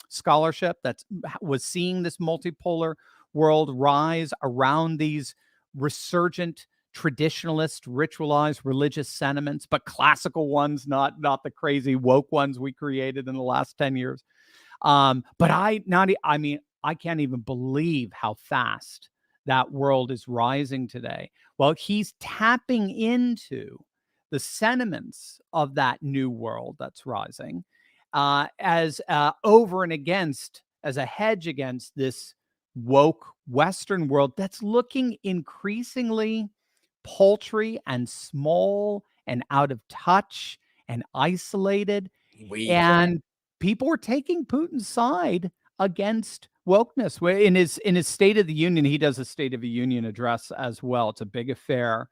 scholarship that was seeing this multipolar world rise around these resurgent traditionalist, ritualized religious sentiments, but classical ones, not the crazy woke ones we created in the last 10 years. But I mean, I can't even believe how fast that world is rising today. Well, he's tapping into the sentiments of that new world that's rising as over and against, as a hedge against this woke Western world that's looking increasingly paltry and small and out of touch and isolated. Weak. And people were taking Putin's side against wokeness. In his State of the Union, he does a State of the Union address as well. It's a big affair.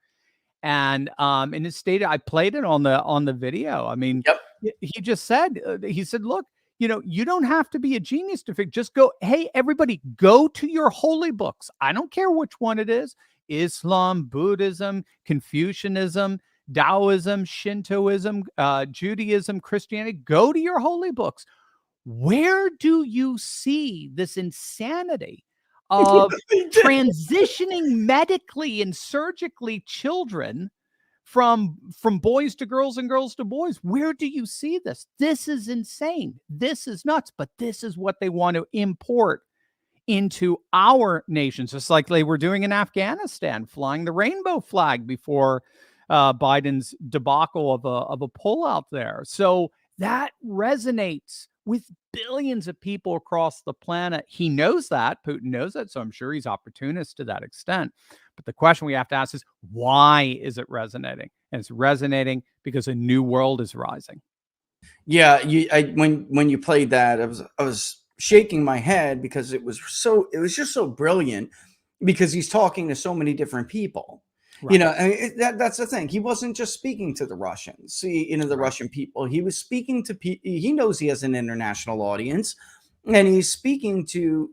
And in his state, I played it on the video. I mean, Yep. he just said, he said, look, you don't have to be a genius to figure, just go, hey, everybody, go to your holy books. I don't care which one it is. Islam, Buddhism, Confucianism, Taoism, Shintoism, Judaism, Christianity. Go to your holy books. Where do you see this insanity of transitioning medically and surgically children from boys to girls and girls to boys? Where do you see this? This is insane. This is nuts. But this is what they want to import into our nations, just like they were doing in Afghanistan, flying the rainbow flag before Biden's debacle of a pullout there. So that resonates with billions of people across the planet. He knows that. Putin knows that. So I'm sure he's opportunist to that extent. But the question we have to ask is, why is it resonating? And it's resonating because a new world is rising. Yeah, when you played that, I was shaking my head because it was just so brilliant, because he's talking to so many different people. Right. That's the thing. He wasn't just speaking to the Russians, the Russian people. He was speaking to people. He knows he has an international audience, and he's speaking to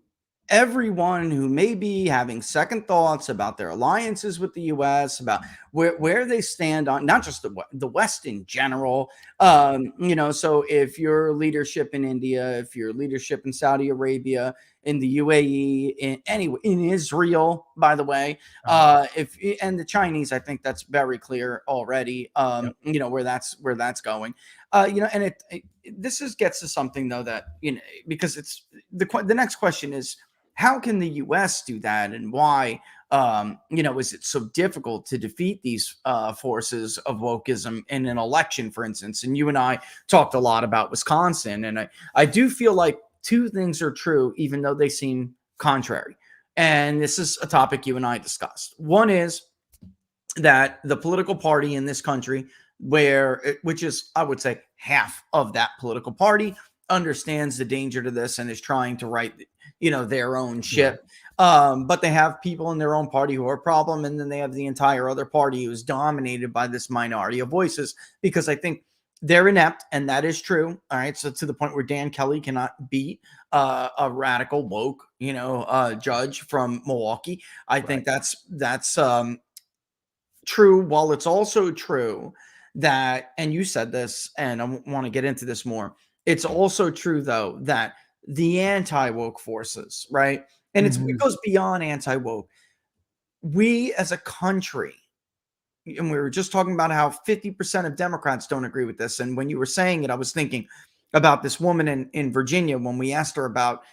everyone who may be having second thoughts about their alliances with the U.S., about where they stand on not just the West in general. So if your leadership in India, if your leadership in Saudi Arabia, in the UAE, in Israel, by the way, and the Chinese, I think that's very clear already. Where that's going. This gets to something though that because it's the next question is, how can the U.S. do that, and why? Is it so difficult to defeat these forces of wokeism in an election, for instance? And you and I talked a lot about Wisconsin, and I do feel like two things are true, even though they seem contrary. And this is a topic you and I discussed. One is that the political party in this country, which is, I would say, half of that political party, understands the danger to this and is trying to right their own ship. But they have people in their own party who are a problem, and then they have the entire other party who's dominated by this minority of voices, because I think they're inept, and that is true. All right, so to the point where Dan Kelly cannot beat a radical woke judge from Milwaukee. I think that's true, while it's also true that, and you said this, and I want to get into this more, it's also true though that the anti-woke forces, right? And it goes beyond anti-woke. We as a country, and we were just talking about how 50% of Democrats don't agree with this. And when you were saying it, I was thinking about this woman in Virginia, when we asked her about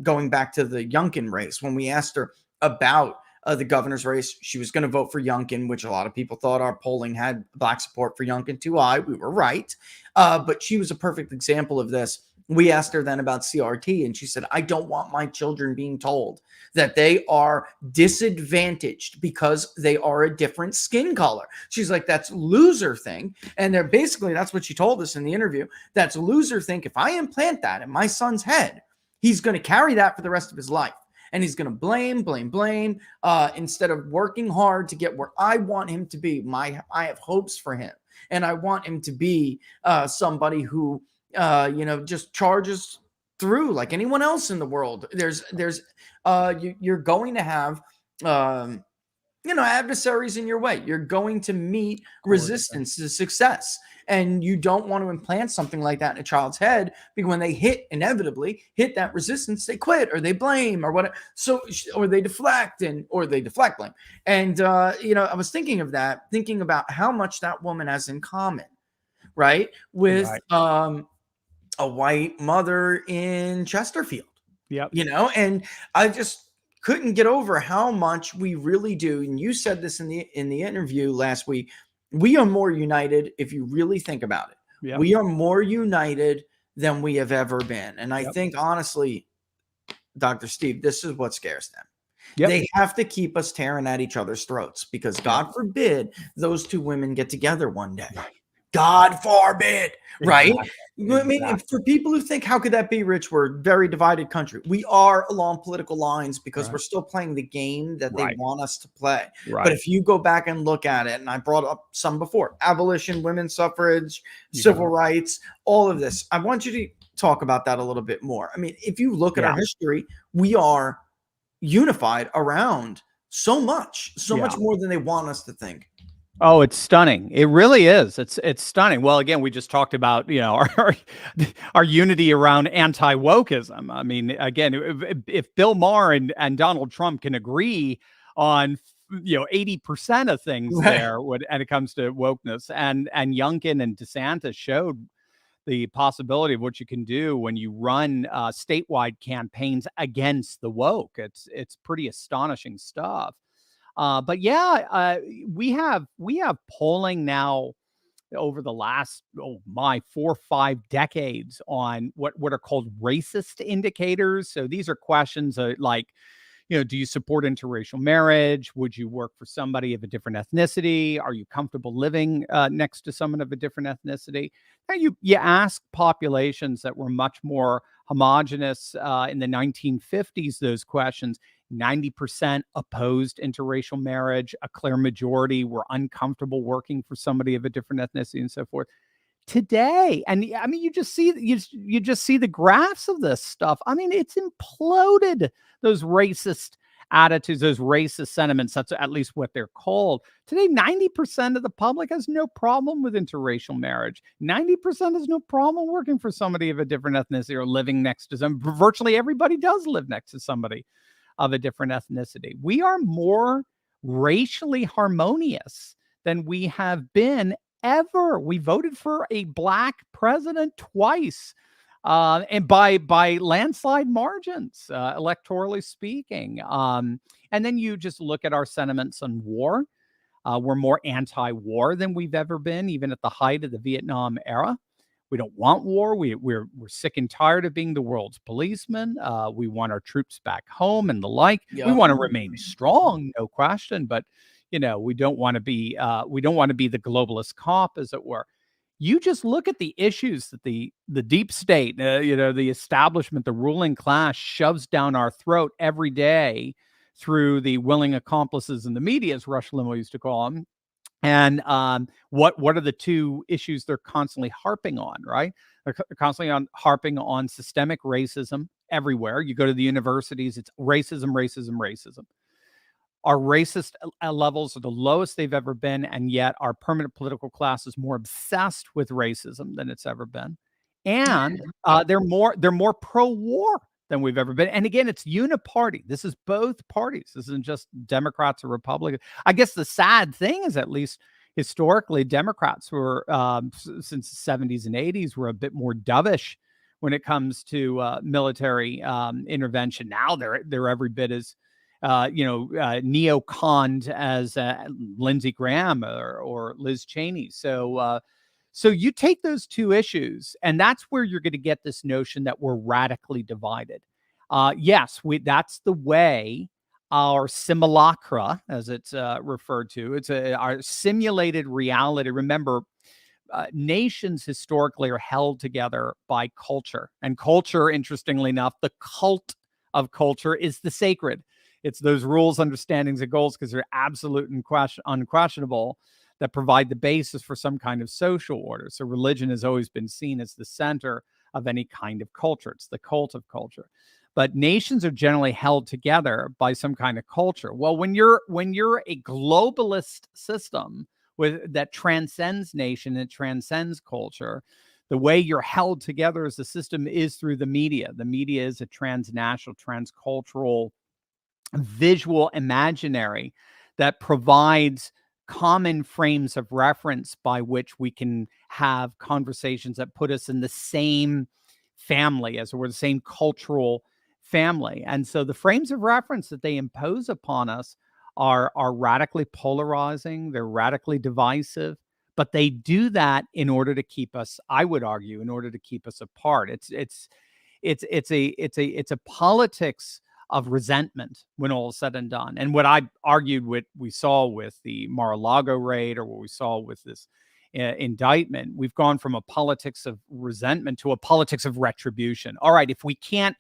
going back to the Youngkin race, when we asked her about the governor's race, she was going to vote for Youngkin, which a lot of people thought our polling had black support for Youngkin too high. We were right. But she was a perfect example of this. We asked her then about CRT, and she said, I don't want my children being told that they are disadvantaged because they are a different skin color. She's like, that's loser thing. And they're basically, that's what she told us in the interview. That's loser think. If I implant that in my son's head, he's going to carry that for the rest of his life. And he's going to blame, instead of working hard to get where I want him to be. I have hopes for him. And I want him to be somebody who, just charges through like anyone else in the world. You're going to have, adversaries in your way. You're going to meet resistance to success. And you don't want to implant something like that in a child's head, because when they inevitably hit that resistance, they quit or they blame or whatever. Or they deflect blame. And, I was thinking of that, thinking about how much that woman has in common, right? With, a white mother in Chesterfield, Yep. you know, and I just couldn't get over how much we really do. And you said this in the interview last week. We are more united if you really think about it. Yep. We are more united than we have ever been. And I Yep. think honestly, Dr. Steve, this is what scares them. Yep. They have to keep us tearing at each other's throats because God forbid those two women get together one day. God forbid, right? Exactly. I mean, for people who think, how could that be, Rich? We're a very divided country. We are along political lines because we're still playing the game that they want us to play. Right. But if you go back and look at it, and I brought up some before, abolition, women's suffrage, civil rights, all of this, I want you to talk about that a little bit more. I mean, if you look at our history, we are unified around so much more than they want us to think. Oh, it's stunning. It really is. It's stunning. Well, again, we just talked about, our unity around anti-wokeism. I mean, again, if Bill Maher and Donald Trump can agree on 80% of things there when it comes to wokeness, and Youngkin and DeSantis showed the possibility of what you can do when you run statewide campaigns against the woke. It's pretty astonishing stuff. But yeah, we have polling now over the last 4 or 5 decades on what are called racist indicators. So these are questions like, do you support interracial marriage? Would you work for somebody of a different ethnicity? Are you comfortable living next to someone of a different ethnicity? Now you ask populations that were much more homogenous in the 1950s those questions. 90% opposed interracial marriage. A clear majority were uncomfortable working for somebody of a different ethnicity and so forth. Today, and I mean, you just see the graphs of this stuff. I mean, it's imploded. Those racist attitudes, those racist sentiments, that's at least what they're called. Today, 90% of the public has no problem with interracial marriage. 90% has no problem working for somebody of a different ethnicity or living next to them. Virtually everybody does live next to somebody of a different ethnicity. We are more racially harmonious than we have been ever. We voted for a black president twice, and by landslide margins, electorally speaking. And then you just look at our sentiments on war. We're more anti-war than we've ever been, even at the height of the Vietnam era. We don't want war. We're sick and tired of being the world's policeman. We want our troops back home and the like. Yep. We want to remain strong, no question. But we don't want to be the globalist cop, as it were. You just look at the issues that the deep state, the establishment, the ruling class shoves down our throat every day through the willing accomplices in the media, as Rush Limbaugh used to call them. And what are the two issues they're constantly harping on, right? They're constantly harping on systemic racism everywhere. You go to the universities, it's racism, racism, racism. Our racist levels are the lowest they've ever been, and yet our permanent political class is more obsessed with racism than it's ever been. And they're more pro-war than we've ever been. And again, it's uniparty. This is both parties. This isn't just Democrats or Republicans. I guess the sad thing is, at least historically, Democrats were since the 70s and 80s were a bit more dovish when it comes to military intervention. Now they're every bit as neoconned as Lindsey Graham or Liz Cheney. So you take those two issues, and that's where you're going to get this notion that we're radically divided. Yes, that's the way our simulacra, as it's referred to, it's our simulated reality. Remember, nations historically are held together by culture, and culture, interestingly enough, the cult of culture is the sacred. It's those rules, understandings, and goals, because they're absolute and unquestionable, that provide the basis for some kind of social order. So religion has always been seen as the center of any kind of culture. It's the cult of culture. But nations are generally held together by some kind of culture. Well, when you're a globalist system that transcends nation and transcends culture, the way you're held together as a system is through the media. The media is a transnational, transcultural, visual imaginary that provides common frames of reference by which we can have conversations that put us in the same family, as it were, the same cultural family. And so the frames of reference that they impose upon us are radically polarizing, they're radically divisive, but they do that in order to keep us, I would argue, in order to keep us apart. It's a politics of resentment when all is said and done. And what I argued, what we saw with the Mar-a-Lago raid, or what we saw with this indictment, we've gone from a politics of resentment to a politics of retribution. All right, if we can't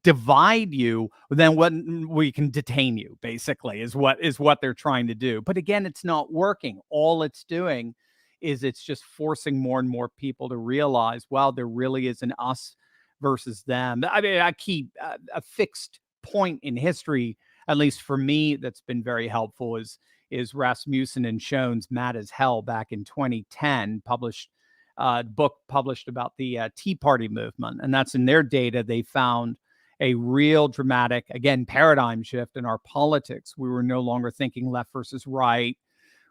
divide you, then what, we can detain you, basically, is what they're trying to do. But again, it's not working. All it's doing is it's just forcing more and more people to realize, wow, there really is an us versus them. I mean, I keep a fixed point in history, at least for me, that's been very helpful is Rasmussen and Schoen's Mad as Hell back in 2010, book published about the Tea Party movement. And that's in their data. They found a real dramatic, again, paradigm shift in our politics. We were no longer thinking left versus right,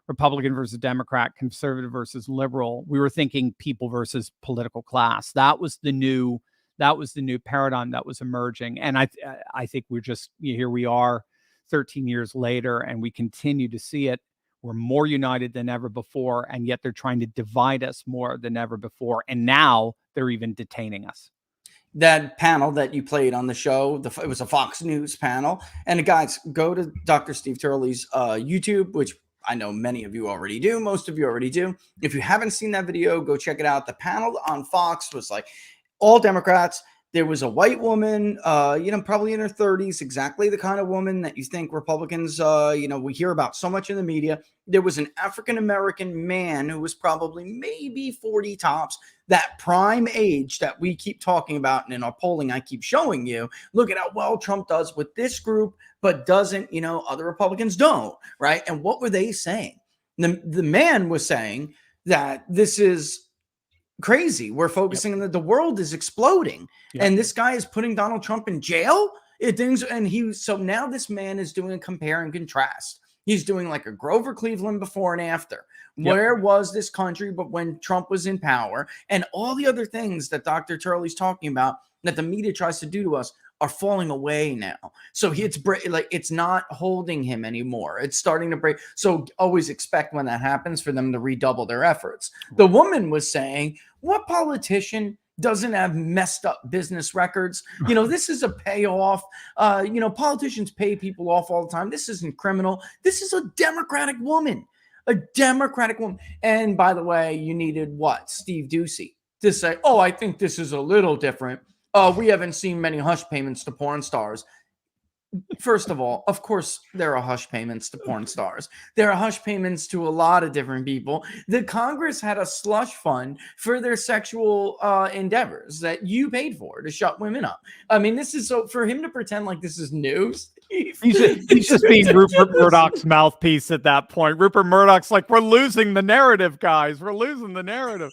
Republican versus Democrat, conservative versus liberal. We were thinking people versus political class. That was the new paradigm that was emerging. And I think we're just, here we are 13 years later, and we continue to see it. We're more united than ever before, and yet they're trying to divide us more than ever before. And now they're even detaining us. That panel that you played on the show, it was a Fox News panel. And guys, go to Dr. Steve Turley's YouTube, which I know many of you already do. Most of you already do. If you haven't seen that video, go check it out. The panel on Fox was like all Democrats. There was a white woman, probably in her 30s, exactly the kind of woman that you think Republicans, we hear about so much in the media. There was an African-American man who was probably maybe 40 tops, that prime age that we keep talking about. And in our polling, I keep showing you, look at how well Trump does with this group, but doesn't, other Republicans don't, right? And what were they saying? The man was saying that this is crazy. We're focusing on the world is exploding, and this guy is putting Donald Trump in jail. So now this man is doing a compare and contrast. He's doing like a Grover Cleveland before and after. Where was this country but when Trump was in power? And all the other things that Dr. Turley's talking about that the media tries to do to us are falling away now. So it's not holding him anymore. It's starting to break. So always expect when that happens for them to redouble their efforts. The woman was saying, what politician doesn't have messed up business records? This is a payoff. Politicians pay people off all the time. This isn't criminal. This is a Democratic woman. And by the way, you needed what? Steve Doocy to say, oh, I think this is a little different. We haven't seen many hush payments to porn stars. First of all, of course, there are hush payments to porn stars. There are hush payments to a lot of different people. The Congress had a slush fund for their sexual endeavors that you paid for to shut women up. I mean, this is so for him to pretend like this is news. He's just being Rupert Murdoch's mouthpiece at that point. Rupert Murdoch's like, we're losing the narrative, guys. We're losing the narrative.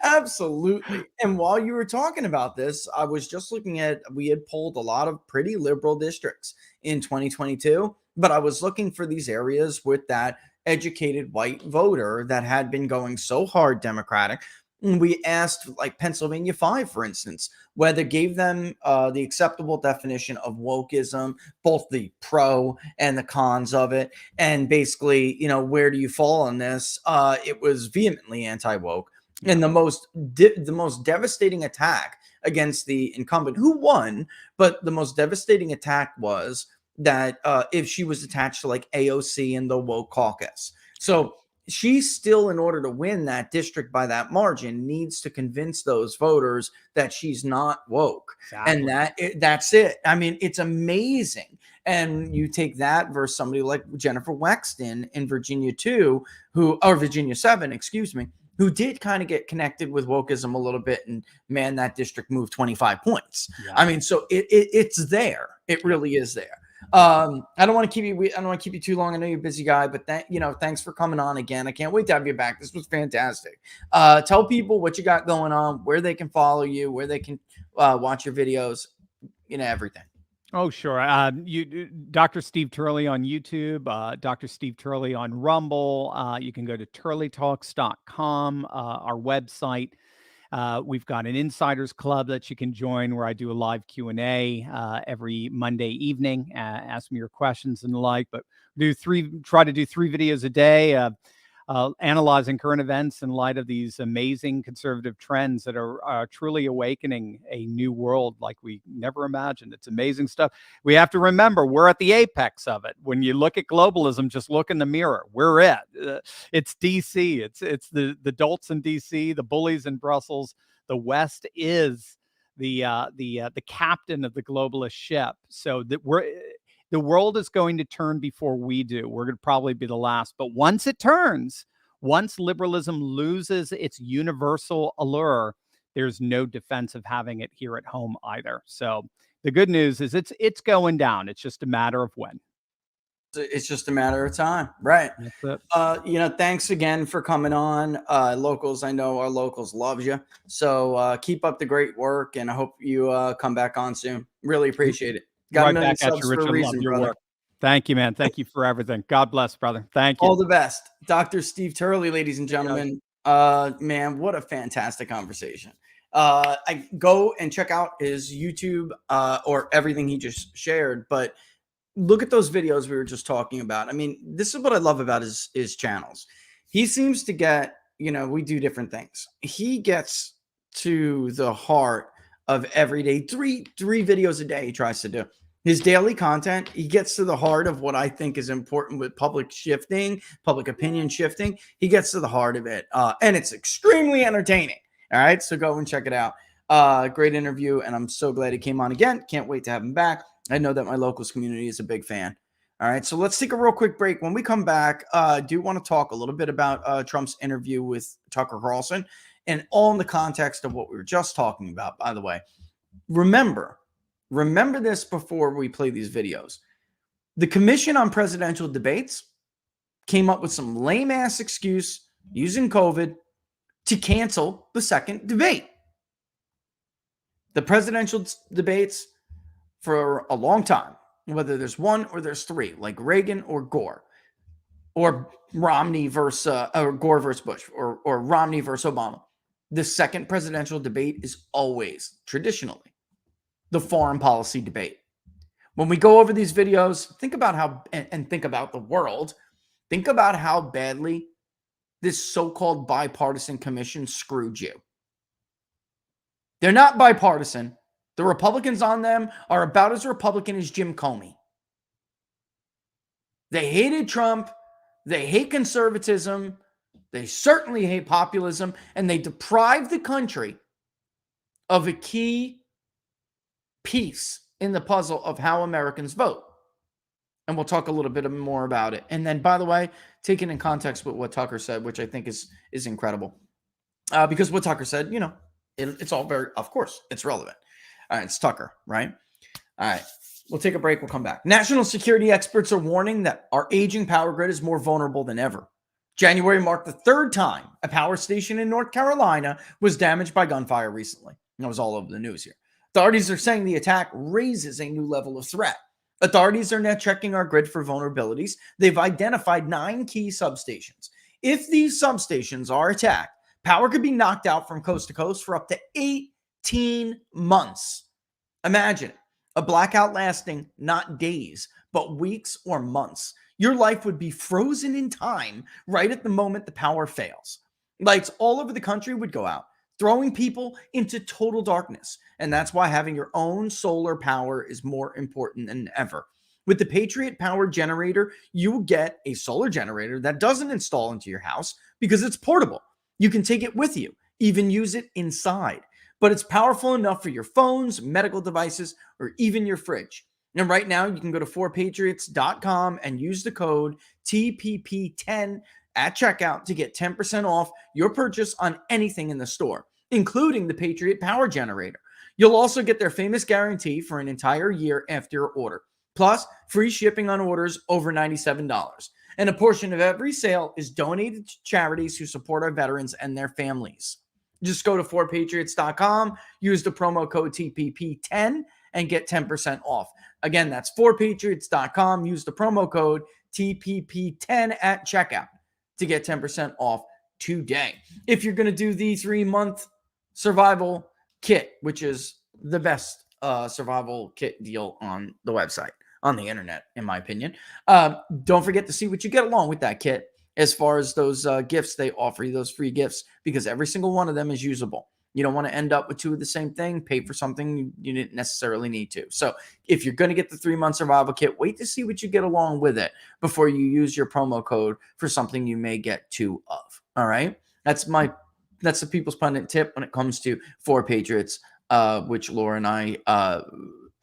Absolutely. And while you were talking about this, I was just looking at, we had polled a lot of pretty liberal districts in 2022, but I was looking for these areas with that educated white voter that had been going so hard Democratic. And we asked, like Pennsylvania 5, for instance, whether gave them the acceptable definition of wokeism, both the pro and the cons of it. And basically, where do you fall on this? It was vehemently anti-woke. And the most devastating attack against the incumbent, who won, but the most devastating attack was that if she was attached to like AOC and the woke caucus. So she still, in order to win that district by that margin, needs to convince those voters that she's not woke. Exactly. And that's it. I mean, it's amazing. And you take that versus somebody like Jennifer Wexton in Virginia 2, Virginia 7, excuse me, who did kind of get connected with wokeism a little bit, and man, that district moved 25 points. Yeah. I mean, so it's there. It really is there. I don't want to keep you too long. I know you're a busy guy, but thanks for coming on again. I can't wait to have you back. This was fantastic. Tell people what you got going on, where they can follow you, where they can watch your videos, everything. Oh, sure. Dr. Steve Turley on YouTube, Dr. Steve Turley on Rumble. You can go to turleytalks.com, our website. We've got an insiders club that you can join where I do a live Q&A every Monday evening. Ask me your questions and the like. But try to do 3 videos a day, analyzing current events in light of these amazing conservative trends that are truly awakening a new world like we never imagined. It's amazing stuff. We have to remember we're at the apex of it. When you look at globalism, just look in the mirror. We're it. It's DC. It's the dolts in DC, the bullies in Brussels. The West is the captain of the globalist ship. So that the world is going to turn before we do. We're going to probably be the last. But once it turns, once liberalism loses its universal allure, there's no defense of having it here at home either. So the good news is it's going down. It's just a matter of when. It's just a matter of time. Right. That's it. Thanks again for coming on. Locals, I know our locals loves you. So keep up the great work, and I hope you come back on soon. Really appreciate it. Got Right 1 million back at subs you, for Rich. a I reason, love your brother. work. Thank you, man. Thank you for everything. God bless, brother. Thank you. All the best. Dr. Steve Turley, ladies and gentlemen. Man, what a fantastic conversation. I go and check out his YouTube or everything he just shared, but look at those videos we were just talking about. I mean, this is what I love about his channels. He seems to get, we do different things. He gets to the heart of every day. Three videos a day he tries to do. His daily content, he gets to the heart of what I think is important with public opinion shifting. He gets to the heart of it. And it's extremely entertaining. All right. So go and check it out. Great interview. And I'm so glad he came on again. Can't wait to have him back. I know that my locals community is a big fan. All right. So let's take a real quick break. When we come back, I do want to talk a little bit about Trump's interview with Tucker Carlson, and all in the context of what we were just talking about, by the way. Remember this before we play these videos. The Commission on Presidential Debates came up with some lame-ass excuse using COVID to cancel the second debate. The presidential debates for a long time, whether there's one or there's 3, like Reagan or Gore, or Romney versus or Gore versus Bush, or Romney versus Obama. The second presidential debate is always traditionally the foreign policy debate. When we go over these videos, think about how, and think about the world, think about how badly this so-called bipartisan commission screwed you. They're not bipartisan. The Republicans on them are about as Republican as Jim Comey. They hated Trump. They hate conservatism. They certainly hate populism. And they deprived the country of a key piece in the puzzle of how Americans vote. And we'll talk a little bit more about it. And then, by the way, taken in context with what Tucker said, which I think is incredible. Because what Tucker said, it's all very, of course, it's relevant. All right, it's Tucker, right? All right, we'll take a break. We'll come back. National security experts are warning that our aging power grid is more vulnerable than ever. January marked the 3rd time a power station in North Carolina was damaged by gunfire recently. That was all over the news here. Authorities are saying the attack raises a new level of threat. Authorities are now checking our grid for vulnerabilities. They've identified 9 key substations. If these substations are attacked, power could be knocked out from coast to coast for up to 18 months. Imagine a blackout lasting not days, but weeks or months. Your life would be frozen in time right at the moment the power fails. Lights all over the country would go out, throwing people into total darkness. And that's why having your own solar power is more important than ever. With the Patriot Power Generator, you will get a solar generator that doesn't install into your house because it's portable. You can take it with you, even use it inside. But it's powerful enough for your phones, medical devices, or even your fridge. And right now, you can go to 4patriots.com and use the code TPP10 at checkout to get 10% off your purchase on anything in the store, including the Patriot Power Generator. You'll also get their famous guarantee for an entire year after your order, plus free shipping on orders over $97. And a portion of every sale is donated to charities who support our veterans and their families. Just go to 4patriots.com, use the promo code TPP10, and get 10% off. Again, that's 4patriots.com. Use the promo code TPP10 at checkout to get 10% off today. If you're going to do the 3-month survival kit, which is the best survival kit deal on the website, on the internet, in my opinion. Don't forget to see what you get along with that kit as far as those gifts they offer you, those free gifts, because every single one of them is usable. You don't want to end up with two of the same thing, pay for something you didn't necessarily need to. So if you're going to get the 3-month survival kit, wait to see what you get along with it before you use your promo code for something you may get two of. All right. That's the People's Pundit tip when it comes to For Patriots, which Laura and I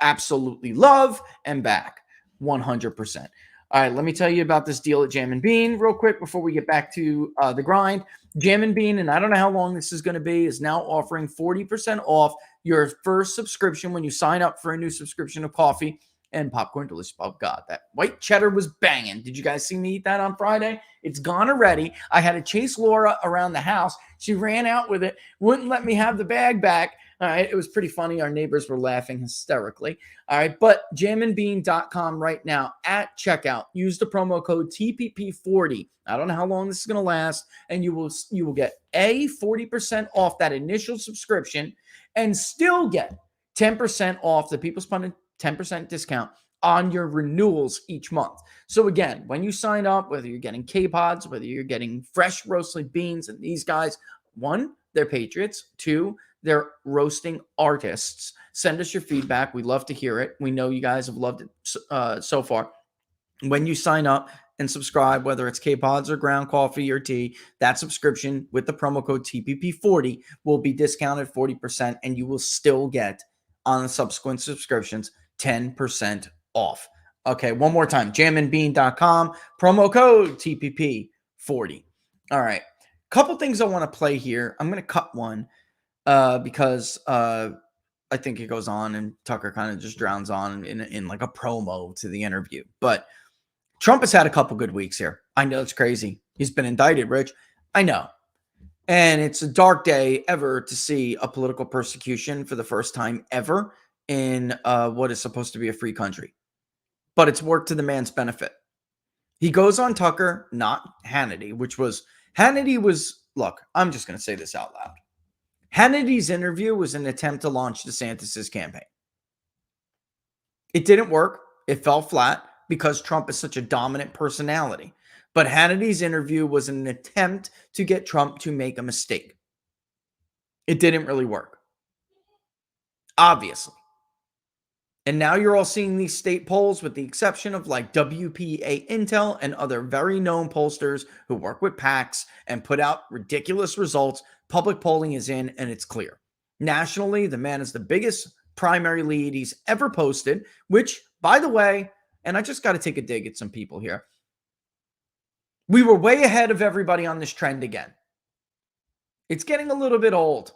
absolutely love and back 100%. All right, let me tell you about this deal at Jam and Bean real quick before we get back to the grind. Jam and Bean, and I don't know how long this is going to be, is now offering 40% off your first subscription when you sign up for a new subscription of coffee and popcorn delicious. Oh, God, that white cheddar was banging. Did you guys see me eat that on Friday? It's gone already. I had to chase Laura around the house. She ran out with it, wouldn't let me have the bag back. All right, it was pretty funny. Our neighbors were laughing hysterically. All right, but jamandbean.com right now at checkout. Use the promo code TPP40. I don't know how long this is going to last, and you will get 40% off that initial subscription and still get 10% off the People's Pundit 10% discount on your renewals each month. So again, when you sign up, whether you're getting K-Pods, whether you're getting fresh roasted beans, and these guys, one, they're patriots. Two, they're roasting artists. Send us your feedback. We love to hear it. We know you guys have loved it so far. When you sign up and subscribe, whether it's K-Pods or ground coffee or tea, that subscription with the promo code TPP40 will be discounted 40%, and you will still get on the subsequent subscriptions 10% off. Okay, one more time, jamandbean.com, promo code TPP40. All right, couple things I want to play here. I'm going to cut one because I think it goes on and Tucker kind of just drowns on in like a promo to the interview. But Trump has had a couple good weeks here. I know it's crazy. He's been indicted, Rich. I know. And it's a dark day ever to see a political persecution for the first time ever in what is supposed to be a free country. But it's worked to the man's benefit. He goes on Tucker, not Hannity, look, I'm just going to say this out loud. Hannity's interview was an attempt to launch DeSantis's campaign. It didn't work. It fell flat because Trump is such a dominant personality. But Hannity's interview was an attempt to get Trump to make a mistake. It didn't really work. Obviously. And now you're all seeing these state polls, with the exception of like WPA Intel and other very known pollsters who work with PACs and put out ridiculous results. Public polling is in, and it's clear. Nationally, the man is the biggest primary lead he's ever posted, which, by the way, and I just got to take a dig at some people here. We were way ahead of everybody on this trend again. It's getting a little bit old.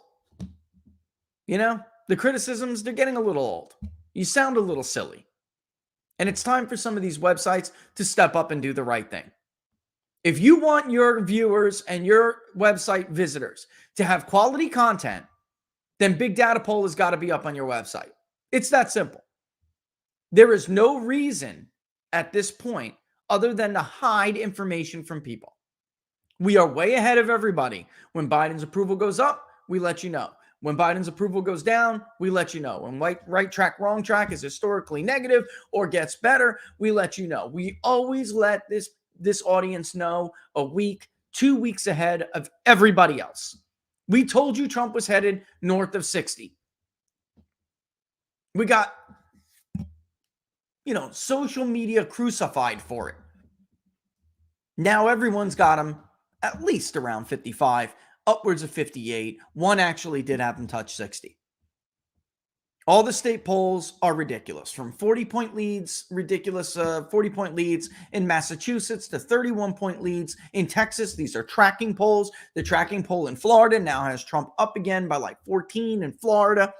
You know, the criticisms, they're getting a little old. You sound a little silly. And it's time for some of these websites to step up and do the right thing. If you want your viewers and your website visitors to have quality content, then Big Data Poll has got to be up on your website. It's that simple. There is no reason at this point other than to hide information from people. We are way ahead of everybody. When Biden's approval goes up, we let you know. When Biden's approval goes down, we let you know. When right track, wrong track is historically negative or gets better, we let you know. We always let this audience know a week, 2 weeks ahead of everybody else. We told you Trump was headed north of 60. We got, social media crucified for it. Now everyone's got him at least around 55. Upwards of 58. One actually did have him touch 60. All the state polls are ridiculous. From 40-point leads, ridiculous 40-point leads in Massachusetts to 31-point leads in Texas. These are tracking polls. The tracking poll in Florida now has Trump up again by like 14 in Florida,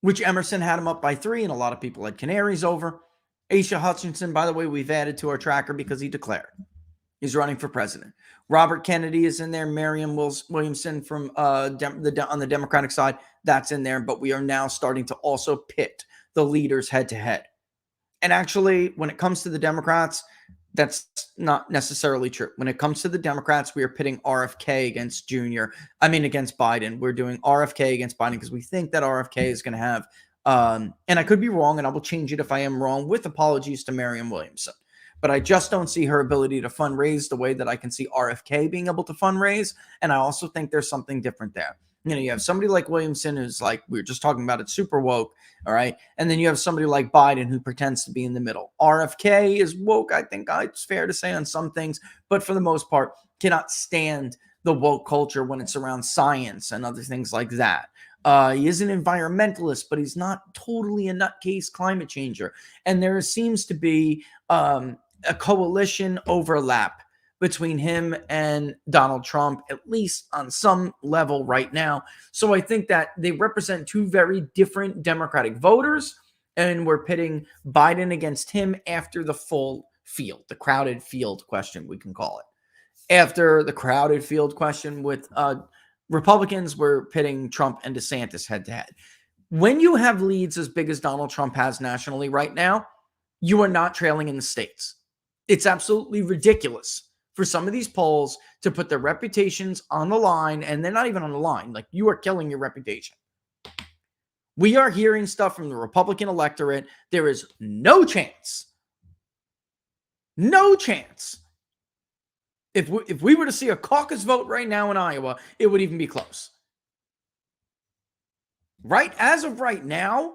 which Emerson had him up by 3, and a lot of people had Canaries over. Asa Hutchinson, by the way, we've added to our tracker because he declared. He's running for president. Robert Kennedy is in there. Marianne Williamson from on the Democratic side, that's in there. But we are now starting to also pit the leaders head to head. And actually, when it comes to the Democrats, That's not necessarily true. When it comes to the Democrats, we are pitting RFK against against Biden. We're doing RFK against Biden because we think that RFK is going to have, and I could be wrong, and I will change it if I am wrong, with apologies to Marianne Williamson. But I just don't see her ability to fundraise the way that I can see RFK being able to fundraise. And I also think there's something different there. You have somebody like Williamson who's like, we were just talking about it, super woke. All right. And then you have somebody like Biden who pretends to be in the middle. RFK is woke, I think it's fair to say, on some things, but for the most part, cannot stand the woke culture when it's around science and other things like that. He is an environmentalist, but he's not totally a nutcase climate changer. And there seems to be a coalition overlap between him and Donald Trump, at least on some level right now. So I think that they represent two very different Democratic voters, and we're pitting Biden against him after the full field, the crowded field question, we can call it. After the crowded field question with Republicans, we're pitting Trump and DeSantis head to head. When you have leads as big as Donald Trump has nationally right now, you are not trailing in the states. It's absolutely ridiculous for some of these polls to put their reputations on the line, and they're not even on the line. Like, you are killing your reputation. We are hearing stuff from the Republican electorate. There is no chance. If we were to see a caucus vote right now in Iowa, it would even be close. Right? As of right now,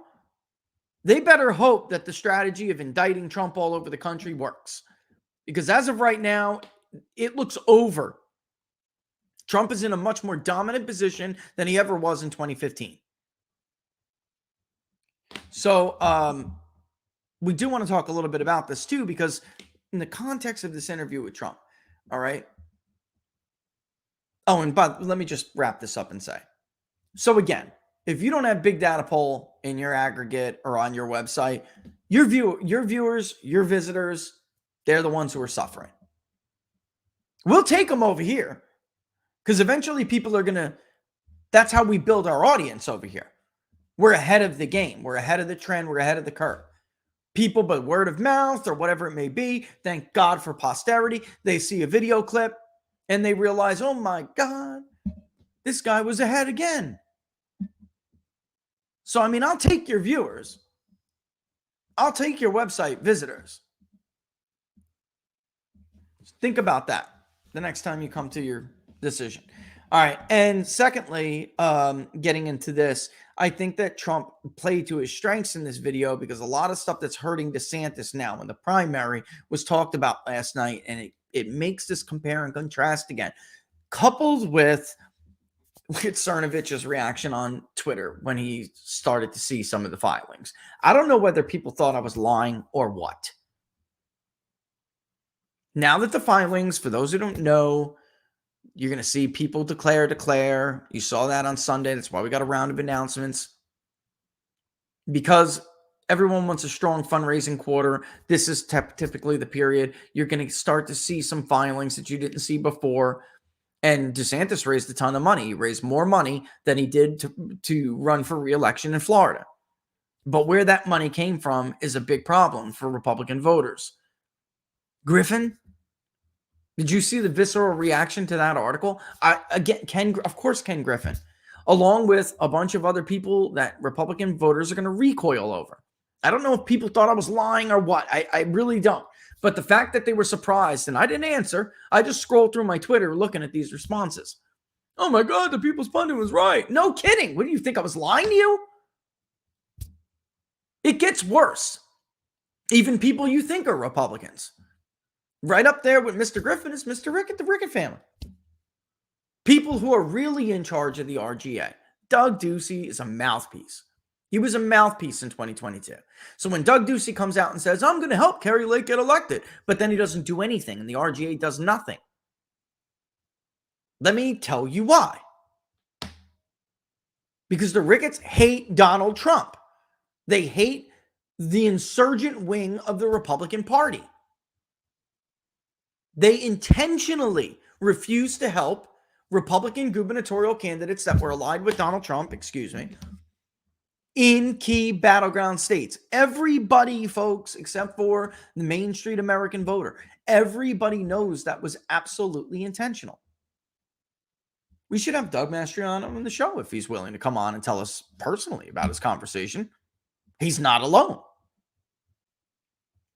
they better hope that the strategy of indicting Trump all over the country works. Because as of right now, it looks over. Trump is in a much more dominant position than he ever was in 2015. So we do want to talk a little bit about this too, because in the context of this interview with Trump, all right? Oh, but let me just wrap this up and say, so again, if you don't have big data poll in your aggregate or on your website, your viewers, your visitors, they're the ones who are suffering. We'll take them over here because eventually people are going to, that's how we build our audience over here. We're ahead of the game. We're ahead of the trend. We're ahead of the curve. People, by word of mouth or whatever it may be, thank God for posterity. They see a video clip and they realize, oh my God, this guy was ahead again. So, I mean, I'll take your viewers. I'll take your website visitors. Think about that the next time you come to your decision. All right. And secondly, getting into this, I think that Trump played to his strengths in this video because a lot of stuff that's hurting DeSantis now in the primary was talked about last night. And it makes this compare and contrast again, coupled with Cernovich's reaction on Twitter when he started to see some of the filings. I don't know whether people thought I was lying or what. Now that the filings, for those who don't know, you're going to see people declare. You saw that on Sunday. That's why we got a round of announcements. Because everyone wants a strong fundraising quarter. This is typically the period you're going to start to see some filings that you didn't see before. And DeSantis raised a ton of money. He raised more money than he did to run for re-election in Florida. But where that money came from is a big problem for Republican voters. Griffin, did you see the visceral reaction to that article? Ken Griffin, along with a bunch of other people that Republican voters are going to recoil over. I don't know if people thought I was lying or what. I really don't. But the fact that they were surprised, and I didn't answer, I just scrolled through my Twitter looking at these responses. Oh my God, the People's Pundit was right. No kidding. What do you think? I was lying to you? It gets worse. Even people you think are Republicans. Right up there with Mr. Griffin is Mr. Rickett, the Rickett family. People who are really in charge of the RGA. Doug Ducey is a mouthpiece. He was a mouthpiece in 2022. So when Doug Ducey comes out and says, I'm going to help Kari Lake get elected, but then he doesn't do anything and the RGA does nothing. Let me tell you why. Because the Ricketts hate Donald Trump. They hate the insurgent wing of the Republican Party. They intentionally refuse to help Republican gubernatorial candidates that were allied with Donald Trump, in key battleground states. Everybody, folks, except for the Main Street American voter, Everybody knows that was absolutely intentional. We should have Doug Mastriano on the show if he's willing to come on and tell us personally about his conversation. He's not alone.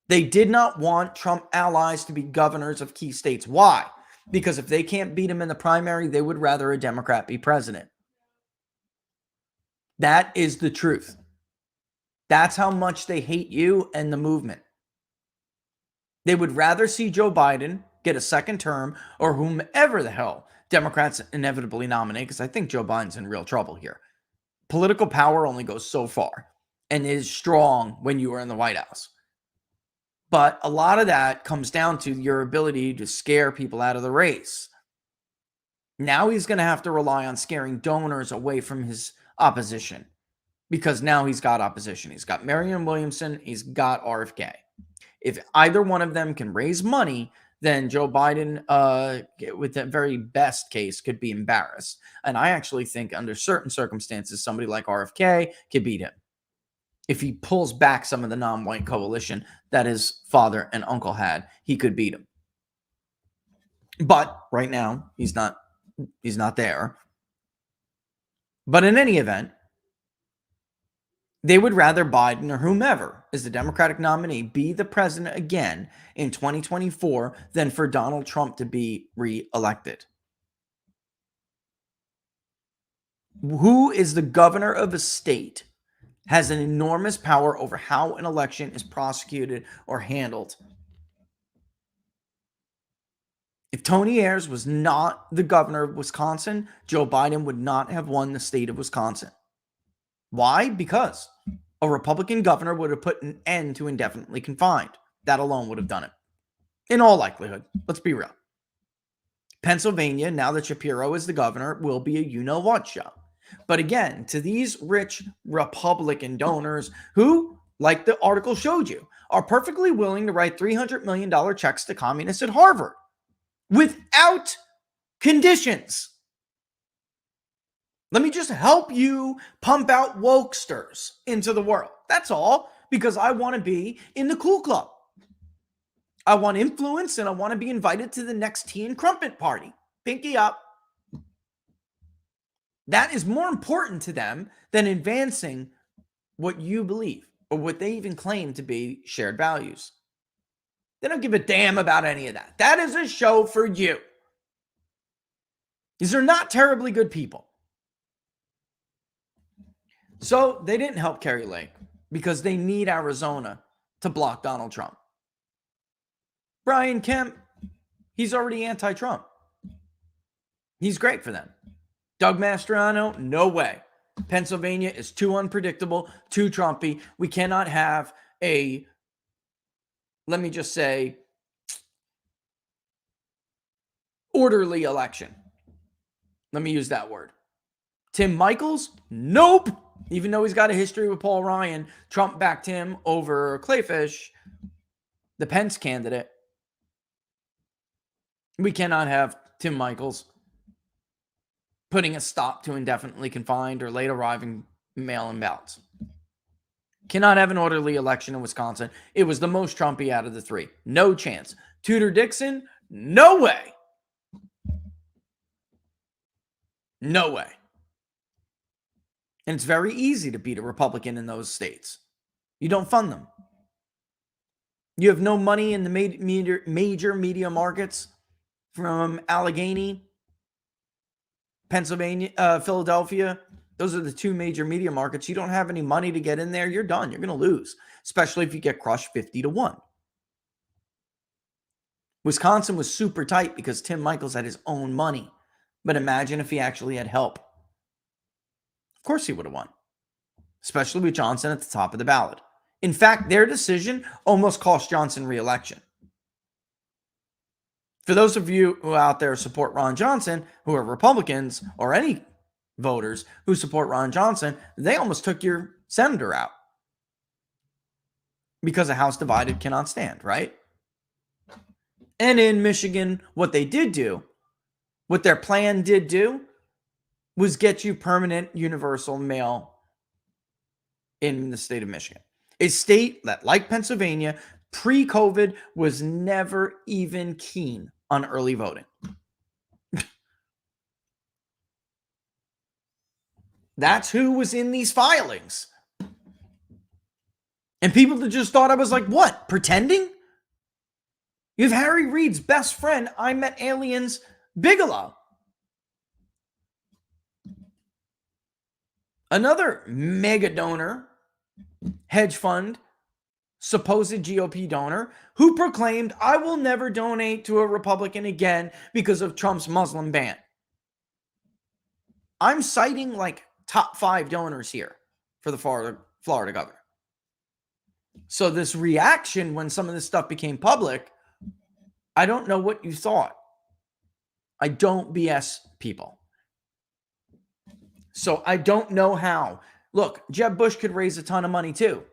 They did not want Trump allies to be governors of key states. Why? Because if they can't beat him in the primary, they would rather a Democrat be president. That is the truth. That's how much they hate you and the movement. They would rather see Joe Biden get a second term, or whomever the hell Democrats inevitably nominate, because I think Joe Biden's in real trouble here. Political power only goes so far and is strong when you are in the White House. But a lot of that comes down to your ability to scare people out of the race. Now he's going to have to rely on scaring donors away from his opposition, because now he's got opposition. He's got Marianne Williamson. He's got RFK. If either one of them can raise money, then Joe Biden, with the very best case, could be embarrassed. And I actually think under certain circumstances, somebody like RFK could beat him. If he pulls back some of the non-white coalition that his father and uncle had, he could beat him. But right now, he's not there. But in any event, they would rather Biden or whomever is the Democratic nominee be the president again in 2024 than for Donald Trump to be reelected. Who is the governor of a state has an enormous power over how an election is prosecuted or handled. If Tony Ayers was not the governor of Wisconsin, Joe Biden would not have won the state of Wisconsin. Why? Because a Republican governor would have put an end to indefinitely confined. That alone would have done it. In all likelihood, let's be real. Pennsylvania, now that Shapiro is the governor, will be a you-know-what show. But again, to these rich Republican donors who, like the article showed you, are perfectly willing to write $300 million checks to communists at Harvard without conditions. Let me just help you pump out wokesters into the world. That's all, because I want to be in the cool club. I want influence, and I want to be invited to the next tea and crumpet party. Pinky up. That is more important to them than advancing what you believe or what they even claim to be shared values. They don't give a damn about any of that. That is a show for you. These are not terribly good people. So they didn't help Kari Lake because they need Arizona to block Donald Trump. Brian Kemp, he's already anti-Trump. He's great for them. Doug Mastriano, no way. Pennsylvania is too unpredictable, too Trumpy. We cannot have a, let me just say, orderly election. Let me use that word. Tim Michaels, nope. Even though he's got a history with Paul Ryan, Trump backed him over Clayfish, the Pence candidate. We cannot have Tim Michaels putting a stop to indefinitely confined or late arriving mail-in ballots. Cannot have an orderly election in Wisconsin. It was the most Trumpy out of the three. No chance. Tudor Dixon, no way. No way. And it's very easy to beat a Republican in those states. You don't fund them. You have no money in the major media markets from Allegheny, Pennsylvania, Philadelphia. Those are the two major media markets. You don't have any money to get in there. You're done. You're going to lose, especially if you get crushed 50-1. Wisconsin was super tight because Tim Michaels had his own money. But imagine if he actually had help. Of course he would have won, especially with Johnson at the top of the ballot. In fact, their decision almost cost Johnson re-election. For those of you who out there support Ron Johnson, who are Republicans or any voters who support Ron Johnson, they almost took your senator out because a house divided cannot stand, right? And in Michigan, what they did do, what their plan did do, was get you permanent universal mail in the state of Michigan. A state that, like Pennsylvania, pre-COVID was never even keen on early voting. That's who was in these filings. And people that just thought I was like, what, pretending? You have Harry Reid's best friend, I Met Aliens, Bigelow. Another mega donor, hedge fund, supposed GOP donor, who proclaimed, I will never donate to a Republican again because of Trump's Muslim ban. I'm citing like top 5 donors here for the Florida governor. So this reaction when some of this stuff became public, I don't know what you thought. I don't BS people. So I don't know how. Look, Jeb Bush could raise a ton of money too.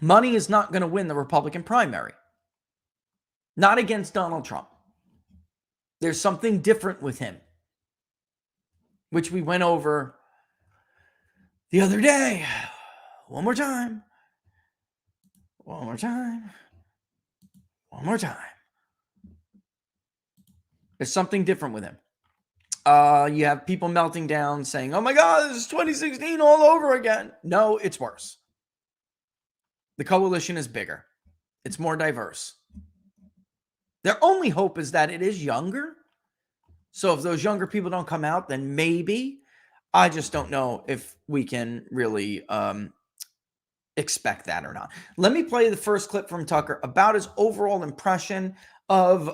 Money is not going to win the Republican primary. Not against Donald Trump. There's something different with him, which we went over the other day. One more time. One more time. One more time. There's something different with him. You have people melting down saying, oh my God, this is 2016 all over again. No, it's worse. The coalition is bigger. It's more diverse. Their only hope is that it is younger. So if those younger people don't come out, then maybe. I just don't know if we can really expect that or not. Let me play the first clip from Tucker about his overall impression of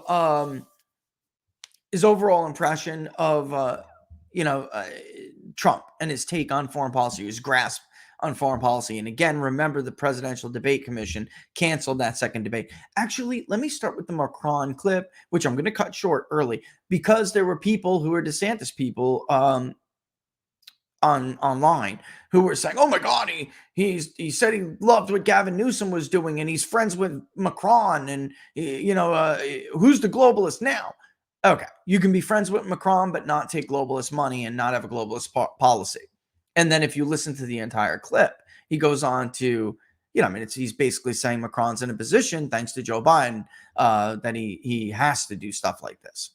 Trump and his take on foreign policy, his grasp on foreign policy. And again, remember the Presidential Debate Commission canceled that second debate. Actually, let me start with the Macron clip, which I'm going to cut short early because there were people who are DeSantis people online who were saying, oh my God, he said he loved what Gavin Newsom was doing and he's friends with Macron and, who's the globalist now? Okay, you can be friends with Macron, but not take globalist money and not have a globalist policy. And then if you listen to the entire clip, he goes on to, he's basically saying Macron's in a position, thanks to Joe Biden, that he has to do stuff like this.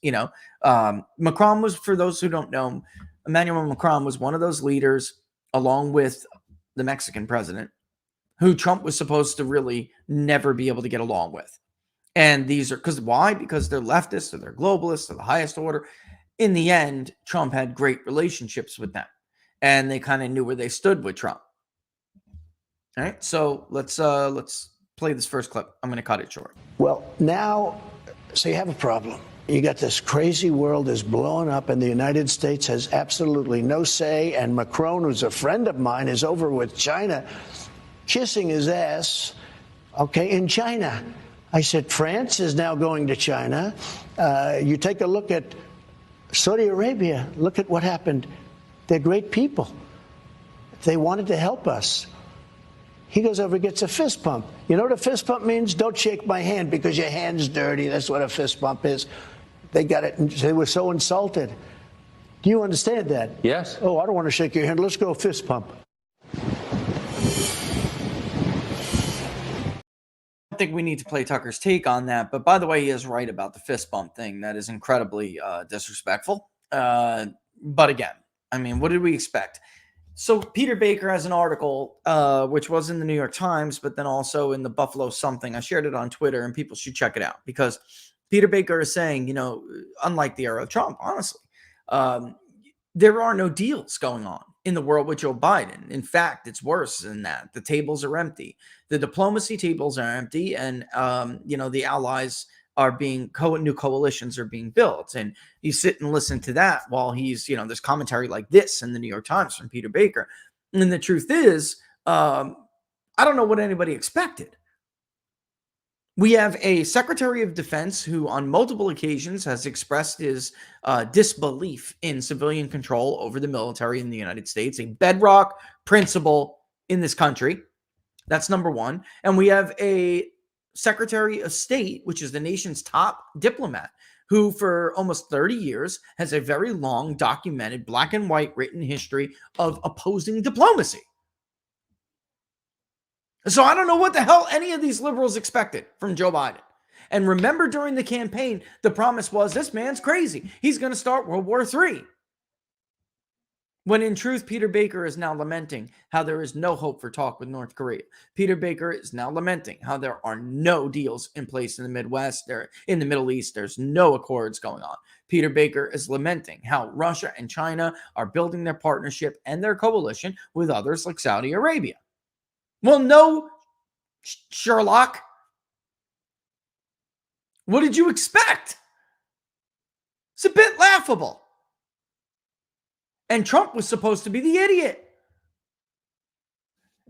Macron was, for those who don't know, Emmanuel Macron was one of those leaders, along with the Mexican president, who Trump was supposed to really never be able to get along with. And these are, why? Because they're leftists or they're globalists or the highest order. In the end, Trump had great relationships with them. And they kind of knew where they stood with Trump. All right, so let's play this first clip. I'm going to cut it short. Well, now, so you have a problem. You got this crazy world is blowing up, and the United States has absolutely no say. And Macron, who's a friend of mine, is over with China, kissing his ass, in China. I said, France is now going to China. You take a look at Saudi Arabia. Look at what happened. They're great people. They wanted to help us. He goes over and gets a fist bump. You know what a fist bump means? Don't shake my hand because your hand's dirty. That's what a fist bump is. They got it, and they were so insulted. Do you understand that? Yes. Oh, I don't want to shake your hand. Let's go fist bump. I think we need to play Tucker's take on that. But by the way, he is right about the fist bump thing. That is incredibly disrespectful. But again, what did we expect? So Peter Baker has an article, which was in the New York Times, but then also in the Buffalo something. I shared it on Twitter, and people should check it out because Peter Baker is saying, unlike the era of Trump, honestly, there are no deals going on in the world with Joe Biden. In fact, it's worse than that. The tables are empty. The diplomacy tables are empty, and the allies are being new coalitions are being built. And you sit and listen to that while he's, there's commentary like this in the New York Times from Peter Baker. And the truth is, I don't know what anybody expected. We have a Secretary of Defense who on multiple occasions has expressed his disbelief in civilian control over the military in the United States, a bedrock principle in this country. That's number one. And we have a Secretary of State, which is the nation's top diplomat, who for almost 30 years has a very long documented black and white written history of opposing diplomacy. So I don't know what the hell any of these liberals expected from Joe Biden. And remember, during the campaign, the promise was this man's crazy. He's going to start World War III. When in truth, Peter Baker is now lamenting how there is no hope for talk with North Korea. Peter Baker is now lamenting how there are no deals in place in the Midwest, or in the Middle East. There's no accords going on. Peter Baker is lamenting how Russia and China are building their partnership and their coalition with others like Saudi Arabia. Well, no, Sherlock. What did you expect? It's a bit laughable. And Trump was supposed to be the idiot.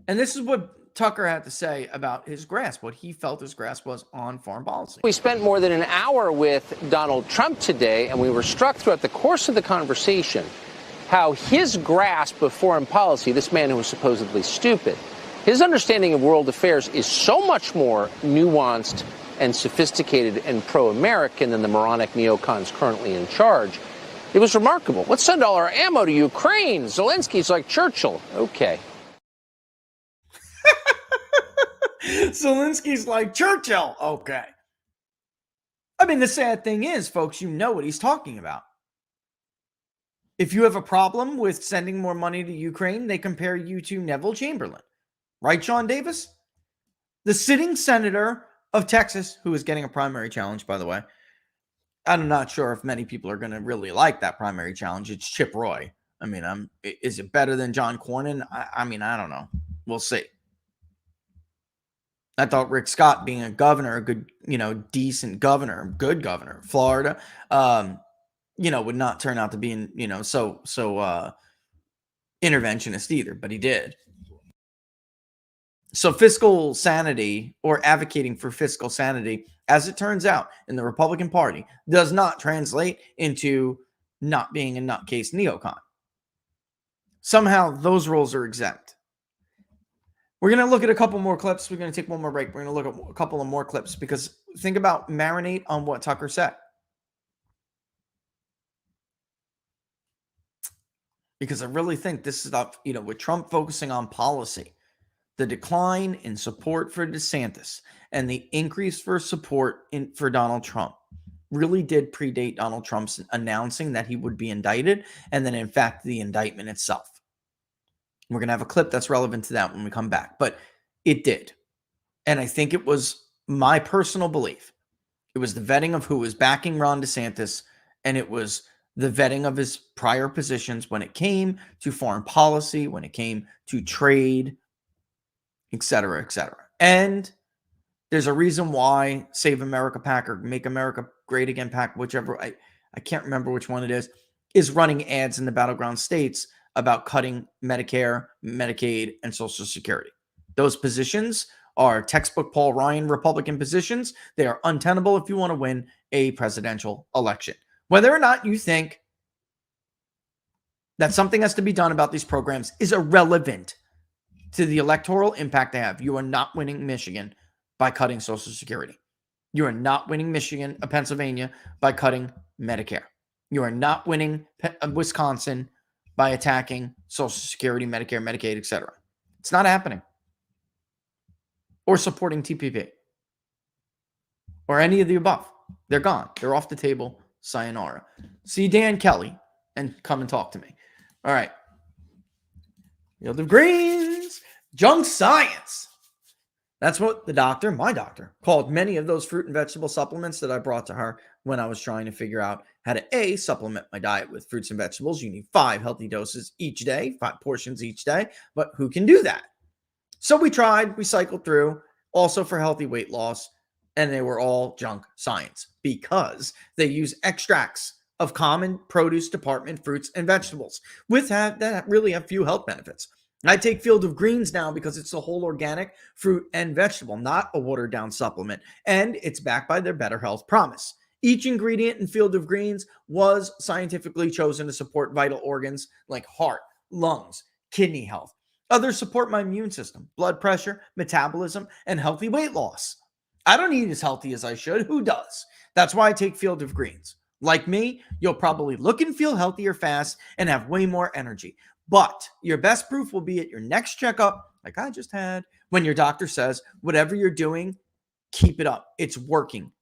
And this is what Tucker had to say about his grasp, what he felt his grasp was on foreign policy. We spent more than an hour with Donald Trump today, and we were struck throughout the course of the conversation how his grasp of foreign policy, this man who was supposedly stupid, his understanding of world affairs is so much more nuanced and sophisticated and pro-American than the moronic neocons currently in charge. It was remarkable. Let's send all our ammo to Ukraine. Zelensky's like Churchill. Okay. Zelensky's like Churchill. Okay. I mean, the sad thing is, folks, you know what he's talking about. If you have a problem with sending more money to Ukraine, they compare you to Neville Chamberlain. Right, Sean Davis? The sitting senator of Texas, who is getting a primary challenge, by the way. I'm not sure if many people are going to really like that primary challenge. It's Chip Roy. I mean, is it better than John Cornyn? I mean, I don't know. We'll see. I thought Rick Scott, being a governor, a good, decent governor, good governor, Florida, would not turn out to be, so interventionist either, but he did. So fiscal sanity, or advocating for fiscal sanity, as it turns out in the Republican Party, does not translate into not being a nutcase neocon. Somehow those rules are exempt. We're going to look at a couple more clips. We're going to take one more break. We're going to look at a couple of more clips, because think about, marinate on what Tucker said. Because I really think this stuff, with Trump focusing on policy, the decline in support for DeSantis and the increase for support for Donald Trump really did predate Donald Trump's announcing that he would be indicted, and then, in fact, the indictment itself. We're going to have a clip that's relevant to that when we come back, but it did. And I think it was my personal belief. It was the vetting of who was backing Ron DeSantis, and it was the vetting of his prior positions when it came to foreign policy, when it came to trade, et cetera, et cetera. And there's a reason why Save America PAC, or Make America Great Again PAC, whichever, I can't remember which one it is running ads in the battleground states about cutting Medicare, Medicaid, and Social Security. Those positions are textbook Paul Ryan Republican positions. They are untenable if you want to win a presidential election. Whether or not you think that something has to be done about these programs is irrelevant to the electoral impact they have. You are not winning Michigan by cutting Social Security. You are not winning Pennsylvania by cutting Medicare. You are not winning Wisconsin by attacking Social Security, Medicare, Medicaid, etc. It's not happening. Or supporting TPP. Or any of the above. They're gone. They're off the table. Sayonara. See Dan Kelly and come and talk to me. All right. Field of Greens. Junk science. That's what my doctor, called many of those fruit and vegetable supplements that I brought to her when I was trying to figure out how to supplement my diet with fruits and vegetables. You need 5 healthy doses each day, 5 portions each day, but who can do that? So we cycled through, also for healthy weight loss, and they were all junk science because they use extracts of common produce department fruits and vegetables that really have few health benefits. I take Field of Greens now because it's a whole organic fruit and vegetable, not a watered down supplement, and it's backed by their Better Health promise. Each ingredient in Field of Greens was scientifically chosen to support vital organs like heart, lungs, kidney health. Others support my immune system, blood pressure, metabolism, and healthy weight loss. I don't eat as healthy as I should. Who does? That's why I take Field of Greens. Like me, you'll probably look and feel healthier fast and have way more energy. But your best proof will be at your next checkup, like I just had, when your doctor says, whatever you're doing, keep it up. It's working.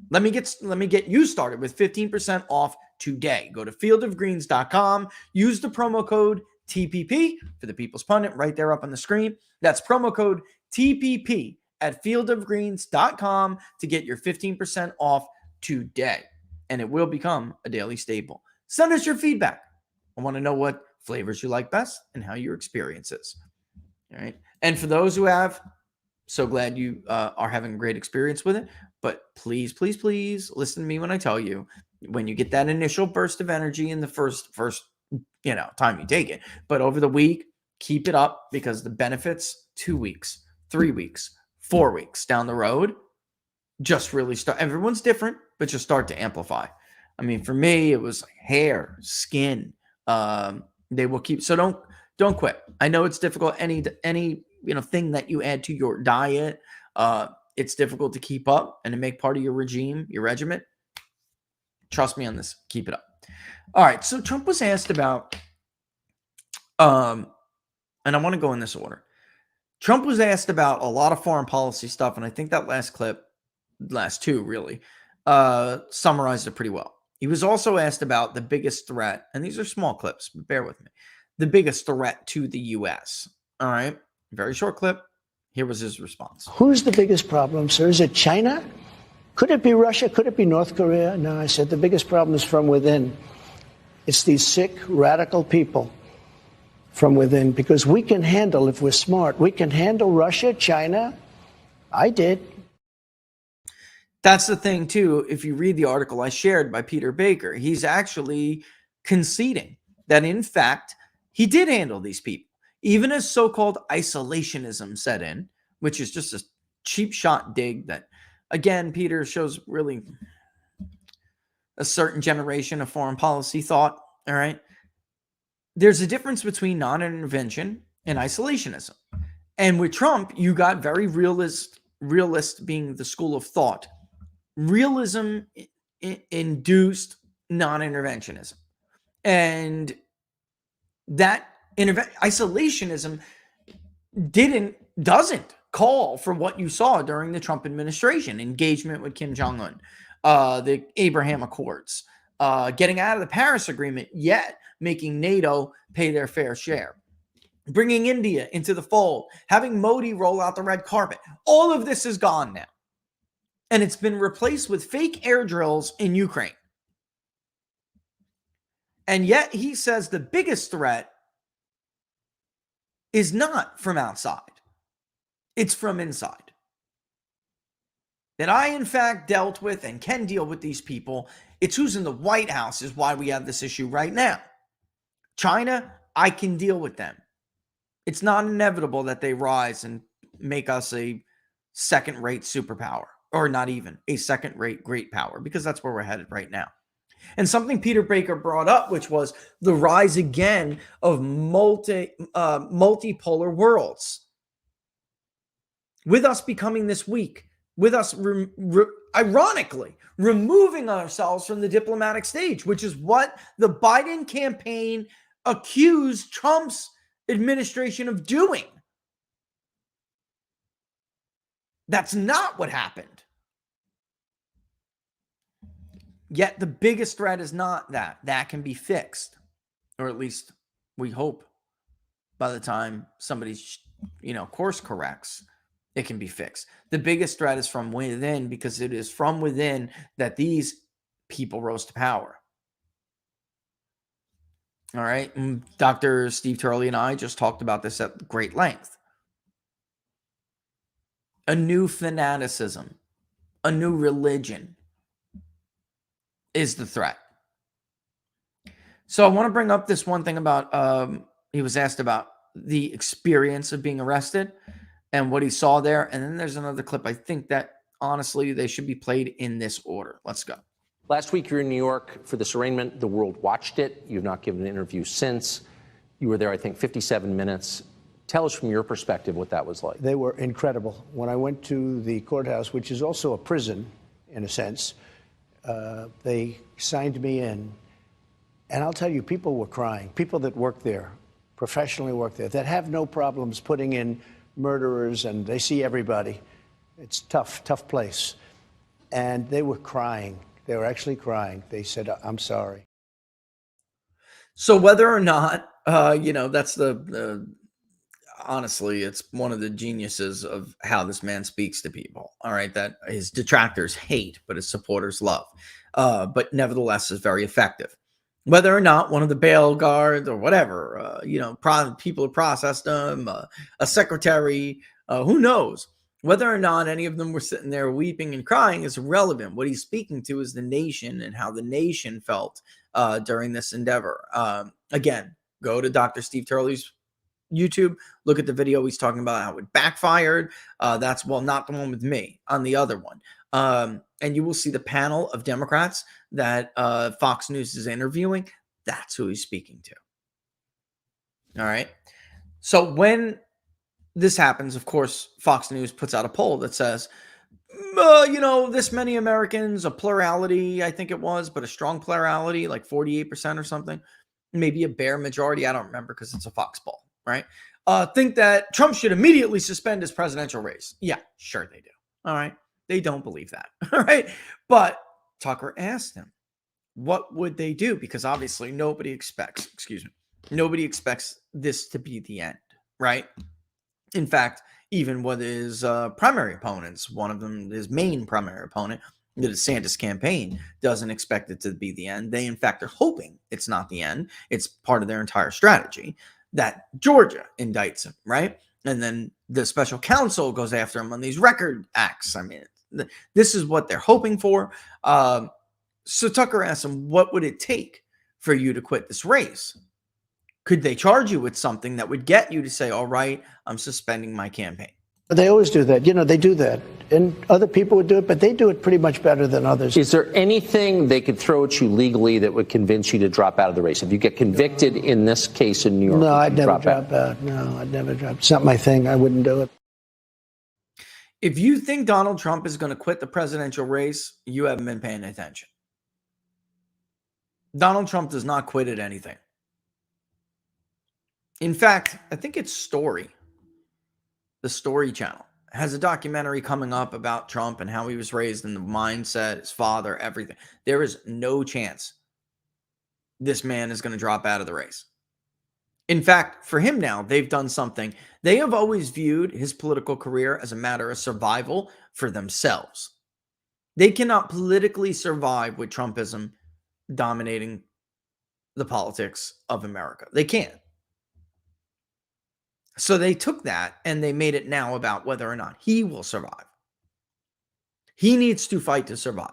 Let me get you started with 15% off today. Go to fieldofgreens.com. Use the promo code TPP for the People's Pundit right there up on the screen. That's promo code TPP at fieldofgreens.com to get your 15% off today. And it will become a daily staple. Send us your feedback. I want to know what flavors you like best and how your experience is. All right. And for those who have, so glad you are having a great experience with it. But please, please, please listen to me when I tell you, when you get that initial burst of energy in the first time you take it, but over the week, keep it up, because the benefits 2 weeks, 3 weeks, 4 weeks down the road just really start. Everyone's different, but just start to amplify. I mean, for me, it was hair, skin. They will keep. So don't quit. I know it's difficult. Any thing that you add to your diet, it's difficult to keep up and to make part of your regime, your regimen. Trust me on this. Keep it up. All right. So Trump was asked about, and I want to go in this order. Trump was asked about a lot of foreign policy stuff, and I think that last two really, summarized it pretty well. He was also asked about the biggest threat, and these are small clips, but bear with me. The biggest threat to the U.S. All right. Very short clip. Here was his response. Who's the biggest problem, sir? Is it China? Could it be Russia? Could it be North Korea? No, I said the biggest problem is from within. It's these sick, radical people from within, because we can handle, if we're smart, we can handle Russia, China. I did. That's the thing, too. If you read the article I shared by Peter Baker, he's actually conceding that, in fact, he did handle these people. Even as so-called isolationism set in, which is just a cheap shot dig that, again, Peter shows really a certain generation of foreign policy thought, all right? There's a difference between non-intervention and isolationism. And with Trump, you got very realist being the school of thought. Realism induced non-interventionism. And that isolationism doesn't call for what you saw during the Trump administration: engagement with Kim Jong-un, the Abraham Accords, getting out of the Paris Agreement, yet making NATO pay their fair share, bringing India into the fold, having Modi roll out the red carpet. All of this is gone now. And it's been replaced with fake air drills in Ukraine. And yet he says the biggest threat is not from outside. It's from inside. That I, in fact, dealt with and can deal with these people. It's who's in the White House is why we have this issue right now. China, I can deal with them. It's not inevitable that they rise and make us a second-rate superpower, or not even a second-rate great power, because that's where we're headed right now. And something Peter Baker brought up, which was the rise again of multipolar worlds. With us becoming this weak, with us ironically removing ourselves from the diplomatic stage, which is what the Biden campaign accused Trump's administration of doing. That's not what happened. Yet the biggest threat is not that. That can be fixed. Or at least we hope by the time somebody's, course corrects, it can be fixed. The biggest threat is from within, because it is from within that these people rose to power. All right. Dr. Steve Turley and I just talked about this at great length. A new fanaticism, a new religion is the threat. So I want to bring up this one thing about, he was asked about the experience of being arrested and what he saw there. And then there's another clip. I think that honestly, they should be played in this order. Let's go. Last week, you were in New York for this arraignment. The world watched it. You've not given an interview since. You were there, I think, 57 minutes. Tell us from your perspective what that was like. They were incredible. When I went to the courthouse, which is also a prison in a sense, they signed me in. And I'll tell you, people were crying. People that work there, professionally work there, that have no problems putting in murderers, and they see everybody. It's tough place. And they were crying. They were actually crying. They said, I'm sorry. So whether or not, that's honestly, it's one of the geniuses of how this man speaks to people. All right. That his detractors hate, but his supporters love. But nevertheless is very effective. Whether or not one of the bail guards or whatever, people who processed him, a secretary, who knows? Whether or not any of them were sitting there weeping and crying is irrelevant. What he's speaking to is the nation and how the nation felt during this endeavor. Again, go to Dr. Steve Turley's YouTube, look at the video. He's talking about how it backfired. That's not the one with me, on the other one. And you will see the panel of Democrats that Fox News is interviewing. That's who he's speaking to. All right. So when this happens, of course, Fox News puts out a poll that says, this many Americans, a plurality, I think it was, but a strong plurality, like 48% or something, maybe a bare majority. I don't remember because it's a Fox poll, right? Think that Trump should immediately suspend his presidential race. Yeah, sure they do. All right. They don't believe that. All right. But Tucker asked him, what would they do? Because obviously nobody expects this to be the end, right? In fact, even with his primary opponents, one of them, his main primary opponent, the DeSantis campaign, doesn't expect it to be the end. They, in fact, are hoping it's not the end. It's part of their entire strategy that Georgia indicts him, right? And then the special counsel goes after him on these record acts. I mean, this is what they're hoping for. So Tucker asked him, what would it take for you to quit this race? Could they charge you with something that would get you to say, all right, I'm suspending my campaign? They always do that. They do that. And other people would do it, but they do it pretty much better than others. Is there anything they could throw at you legally that would convince you to drop out of the race? If you get convicted in this case in New York, no, I'd never drop out. No, I'd never drop. It's not my thing. I wouldn't do it. If you think Donald Trump is going to quit the presidential race, you haven't been paying attention. Donald Trump does not quit at anything. In fact, I think it's Story, the Story channel, has a documentary coming up about Trump and how he was raised in the mindset, his father, everything. There is no chance this man is going to drop out of the race. In fact, for him now, they've done something. They have always viewed his political career as a matter of survival for themselves. They cannot politically survive with Trumpism dominating the politics of America. They can't. So they took that and they made it now about whether or not he will survive. He needs to fight to survive.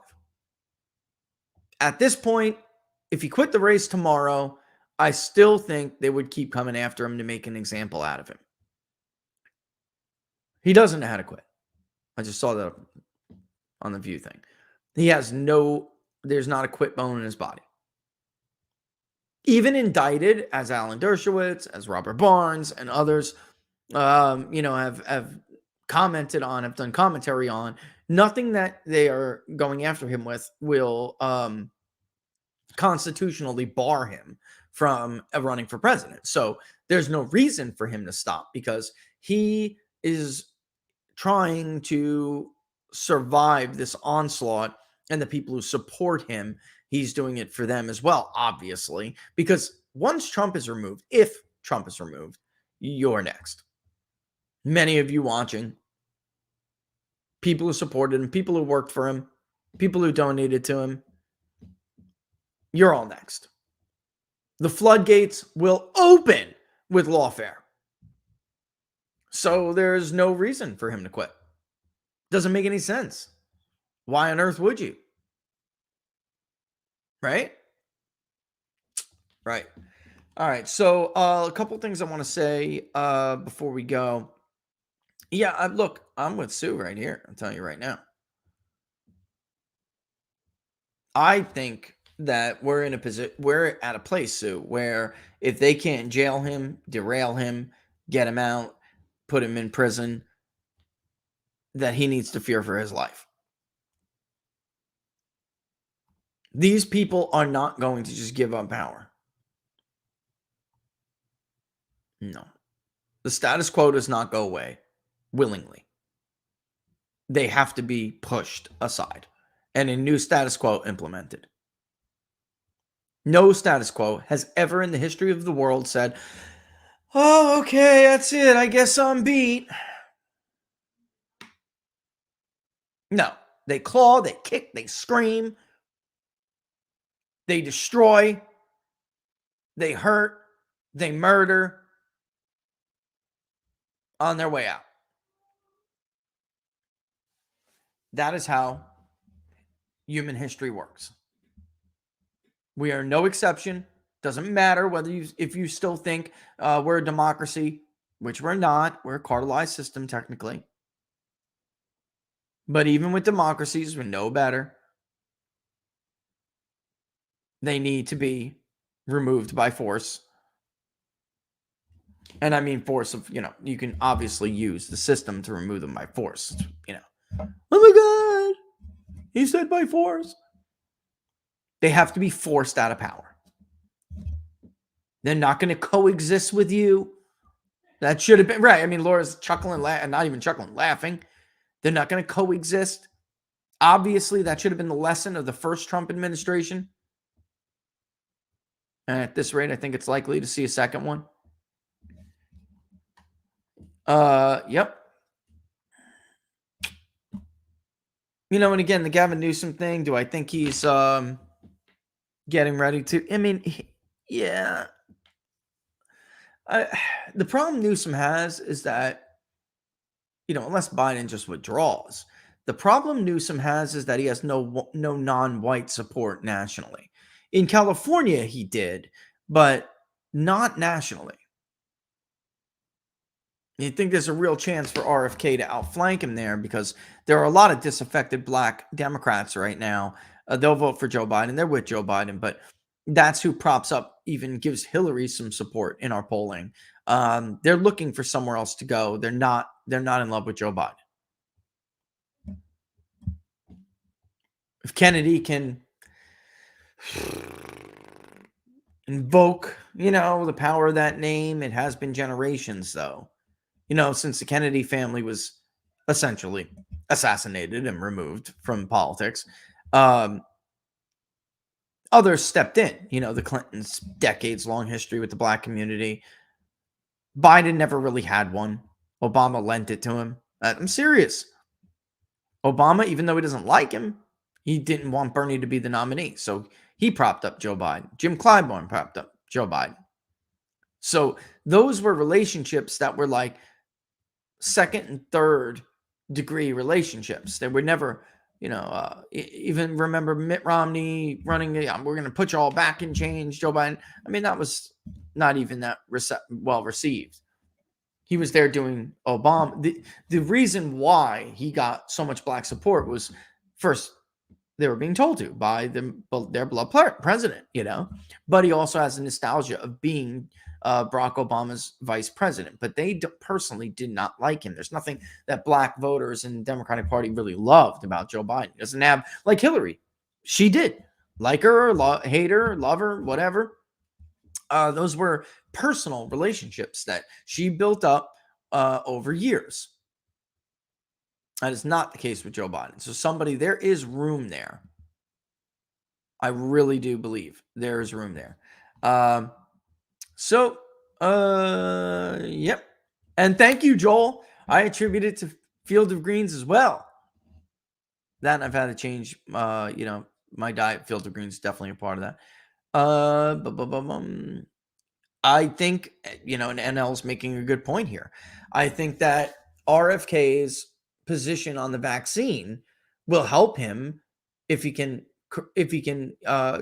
At this point, if he quit the race tomorrow, I still think they would keep coming after him to make an example out of him. He doesn't know how to quit. I just saw that on the View thing. There's not a quit bone in his body. Even indicted as Alan Dershowitz, as Robert Barnes, and others, have commented on, have done commentary on, nothing that they are going after him with will constitutionally bar him from running for president. So there's no reason for him to stop because he is trying to survive this onslaught, and the people who support him, he's doing it for them as well, obviously, because once Trump is removed, if Trump is removed, you're next. Many of you watching, people who supported him, people who worked for him, people who donated to him, you're all next. The floodgates will open with lawfare. So there's no reason for him to quit. Doesn't make any sense. Why on earth would you? Right? Right. All right. So a couple things I want to say before we go. Yeah, look, I'm with Sue right here. I'm telling you right now. I think that we're at a place, Sue, where if they can't jail him, derail him, get him out, put him in prison, that he needs to fear for his life. These people are not going to just give up power. No. The status quo does not go away willingly. They have to be pushed aside and a new status quo implemented. No status quo has ever in the history of the world said, oh, okay, that's it. I guess I'm beat. No. They claw, they kick, they scream, they destroy, they hurt, they murder on their way out. That is how human history works. We are no exception. Doesn't matter whether if you still think we're a democracy, which we're not. We're a cartelized system technically. But even with democracies, we're no better. They need to be removed by force. And I mean force of, you can obviously use the system to remove them by force. Oh my God, he said by force. They have to be forced out of power. They're not going to coexist with you. That should have been right. I mean, Laura's chuckling, not even chuckling, laughing. They're not going to coexist. Obviously, that should have been the lesson of the first Trump administration. And at this rate, I think it's likely to see a second one. Yep. And again, the Gavin Newsom thing, do I think he's getting ready to? I mean, yeah. The problem Newsom has is that, unless Biden just withdraws, the problem Newsom has is that he has no non-white support nationally. In California, he did, but not nationally. You think there's a real chance for RFK to outflank him there because there are a lot of disaffected black Democrats right now. They'll vote for Joe Biden. They're with Joe Biden, but that's who props up, even gives Hillary some support in our polling. They're looking for somewhere else to go. They're not in love with Joe Biden. If Kennedy can invoke, the power of that name, it has been generations though. Since the Kennedy family was essentially assassinated and removed from politics, others stepped in. The Clintons' decades-long history with the black community. Biden never really had one. Obama lent it to him. I'm serious. Obama, even though he doesn't like him, he didn't want Bernie to be the nominee. So he propped up Joe Biden. Jim Clyburn propped up Joe Biden. So those were relationships that were like second and third degree relationships. They were never, even remember Mitt Romney running, we're going to put you all back in change, Joe Biden. I mean, that was not even that well received. He was there doing Obama. The reason why he got so much black support was, first, they were being told to by their blood president, but he also has a nostalgia of being Barack Obama's vice president, but they personally did not like him. There's nothing that black voters in the Democratic Party really loved about Joe Biden. He doesn't have, like Hillary, she did like her, hate her, love her, whatever. Those were personal relationships that she built up over years. That is not the case with Joe Biden. So there is room there. I really do believe there is room there. Yep. And thank you, Joel. I attribute it to Field of Greens as well. That I've had to change, my diet. Field of Greens is definitely a part of that. I think, and NL's making a good point here. I think that RFK's position on the vaccine will help him if he can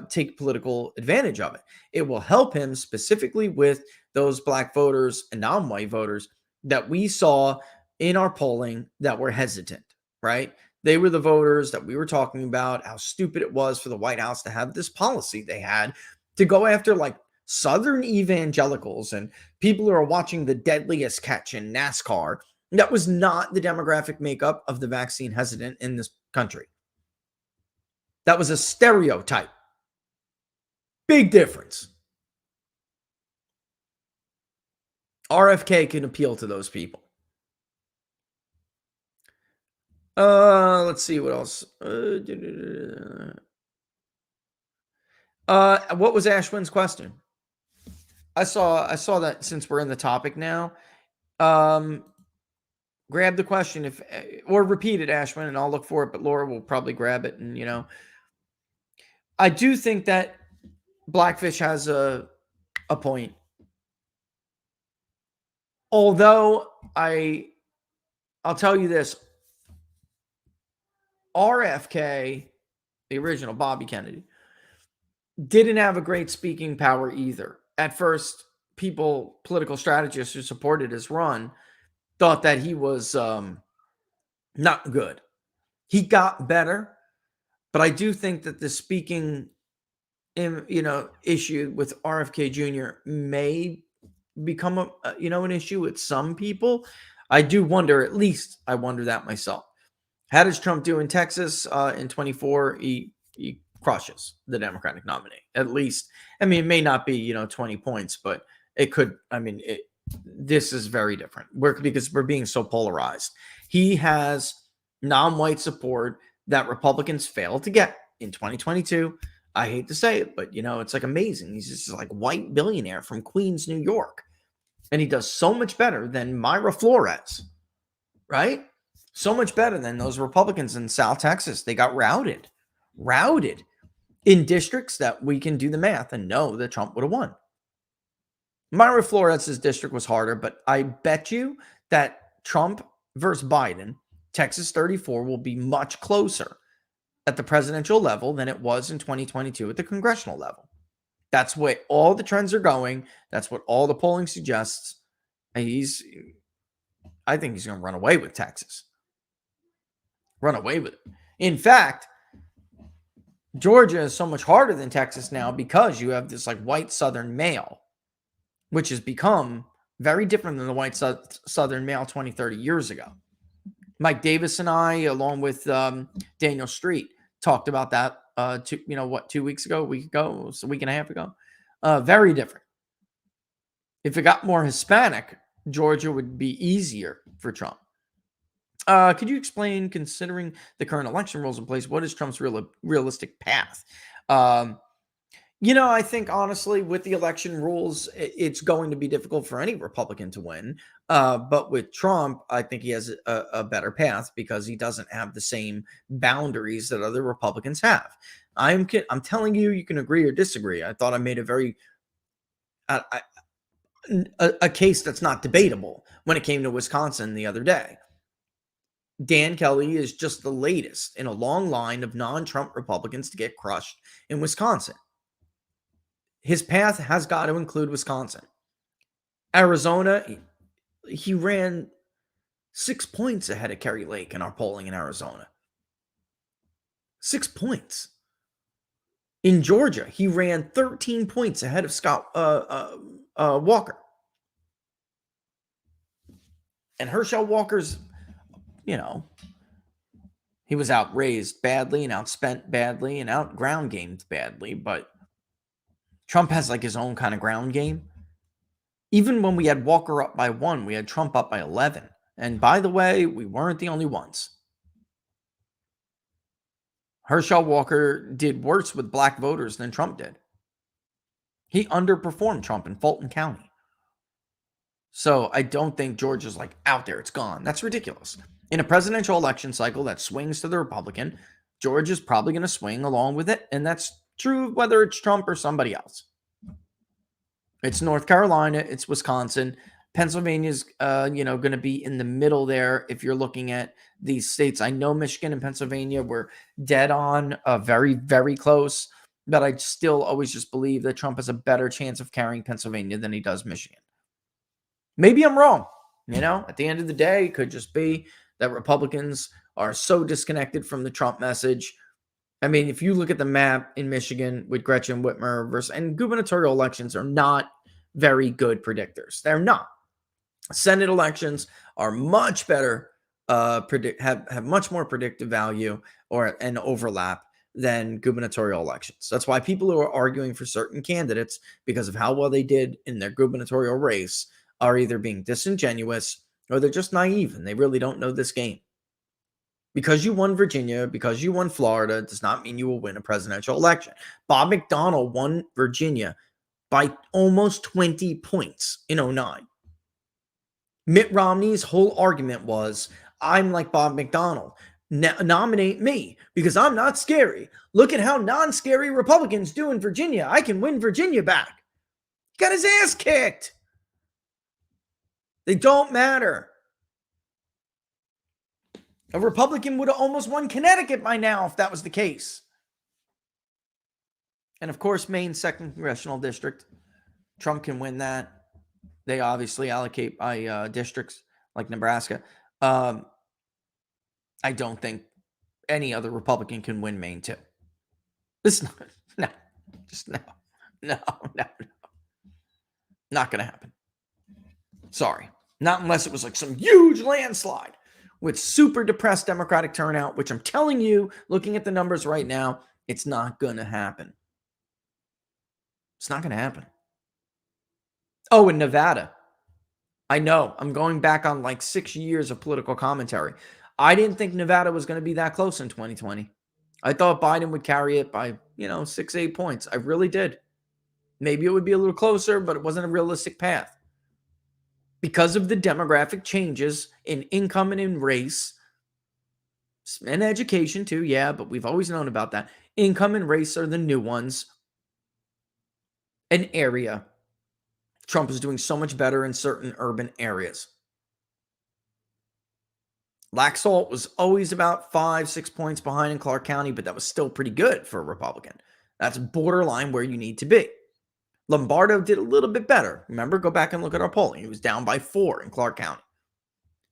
take political advantage of it. It will help him specifically with those black voters and non-white voters that we saw in our polling that were hesitant, right? They were the voters that we were talking about, how stupid it was for the White House to have this policy they had to go after like Southern evangelicals and people who are watching the deadliest catch in NASCAR. That was not the demographic makeup of the vaccine hesitant in this country. That was a stereotype. Big difference. RFK can appeal to those people. Let's see what else. What was Ashwin's question? I saw that since we're in the topic now. Grab the question or repeat it, Ashwin, and I'll look for it, but Laura will probably grab it. And, I do think that Blackfish has a point. Although I'll tell you this, RFK, the original Bobby Kennedy, didn't have a great speaking power either. At first, political strategists who supported his run thought that he was not good. He got better, but I do think that the speaking issue with RFK Jr. may become an issue with some people. I do wonder, at least I wonder that myself. How does Trump do in Texas in 24? He crushes the Democratic nominee. At least, I mean, it may not be 20 points, but it could. I mean, this is very different. Because we're being so polarized. He has non-white support that Republicans failed to get in 2022. I hate to say it, but it's like amazing. He's just like white billionaire from Queens, New York. And he does so much better than Myra Flores, right? So much better than those Republicans in South Texas. They got routed in districts that we can do the math and know that Trump would have won. Myra Flores' district was harder, but I bet you that Trump versus Biden, Texas 34 will be much closer at the presidential level than it was in 2022 at the congressional level. That's where all the trends are going. That's what all the polling suggests. I think he's going to run away with Texas. Run away with it. In fact, Georgia is so much harder than Texas now because you have this like white Southern male, which has become very different than the white Southern male 20, 30 years ago. Mike Davis and I, along with Daniel Street, talked about that 2 weeks ago, a week ago, a week and a half ago. Very different. If it got more Hispanic, Georgia would be easier for Trump. Could you explain, considering the current election rules in place, what is Trump's realistic path? I think honestly, with the election rules, it's going to be difficult for any Republican to win. But with Trump, I think he has a better path because he doesn't have the same boundaries that other Republicans have. I'm telling you, you can agree or disagree. I thought I made a very a case that's not debatable when it came to Wisconsin the other day. Dan Kelly is just the latest in a long line of non-Trump Republicans to get crushed in Wisconsin. His path has got to include Wisconsin. Arizona, he ran 6 points ahead of Kerry Lake in our polling in Arizona. 6 points. In Georgia, he ran 13 points ahead of Scott Walker. And Herschel Walker's, he was outraised badly and outspent badly and out-ground gamed badly, but Trump has like his own kind of ground game. Even when we had Walker up by 1, we had Trump up by 11. And by the way, we weren't the only ones. Herschel Walker did worse with black voters than Trump did. He underperformed Trump in Fulton County. So I don't think Georgia's like out there. It's gone. That's ridiculous. In a presidential election cycle that swings to the Republican, Georgia's probably going to swing along with it. And that's true whether it's Trump or somebody else. It's North Carolina. It's Wisconsin. Pennsylvania's, going to be in the middle there if you're looking at these states. I know Michigan and Pennsylvania were dead on, very, very close. But I still always just believe that Trump has a better chance of carrying Pennsylvania than he does Michigan. Maybe I'm wrong. At the end of the day, it could just be that Republicans are so disconnected from the Trump message. I mean, if you look at the map in Michigan with Gretchen Whitmer and gubernatorial elections are not very good predictors. They're not. Senate elections are much better, have much more predictive value and overlap than gubernatorial elections. That's why people who are arguing for certain candidates because of how well they did in their gubernatorial race are either being disingenuous or they're just naive and they really don't know this game. Because you won Virginia, because you won Florida, does not mean you will win a presidential election. Bob McDonnell won Virginia by almost 20 points in 2009. Mitt Romney's whole argument was, I'm like Bob McDonnell. Nominate me because I'm not scary. Look at how non-scary Republicans do in Virginia. I can win Virginia back. Got his ass kicked. They don't matter. A Republican would have almost won Connecticut by now if that was the case. And of course, Maine's 2nd Congressional District. Trump can win that. They obviously allocate by districts like Nebraska. I don't think any other Republican can win Maine too. No. Not going to happen. Sorry. Not unless it was like some huge landslide with super depressed Democratic turnout, which I'm telling you, looking at the numbers right now, it's not going to happen. It's not going to happen. Oh, in Nevada. I know. I'm going back on like 6 years of political commentary. I didn't think Nevada was going to be that close in 2020. I thought Biden would carry it by, 6-8 points. I really did. Maybe it would be a little closer, but it wasn't a realistic path. Because of the demographic changes in income and in race, and education too, yeah, but we've always known about that. Income and race are the new ones. An area. Trump is doing so much better in certain urban areas. Laxalt was always about 5-6 points behind in Clark County, but that was still pretty good for a Republican. That's borderline where you need to be. Lombardo did a little bit better. Remember, go back and look at our polling. He was down by 4 in Clark County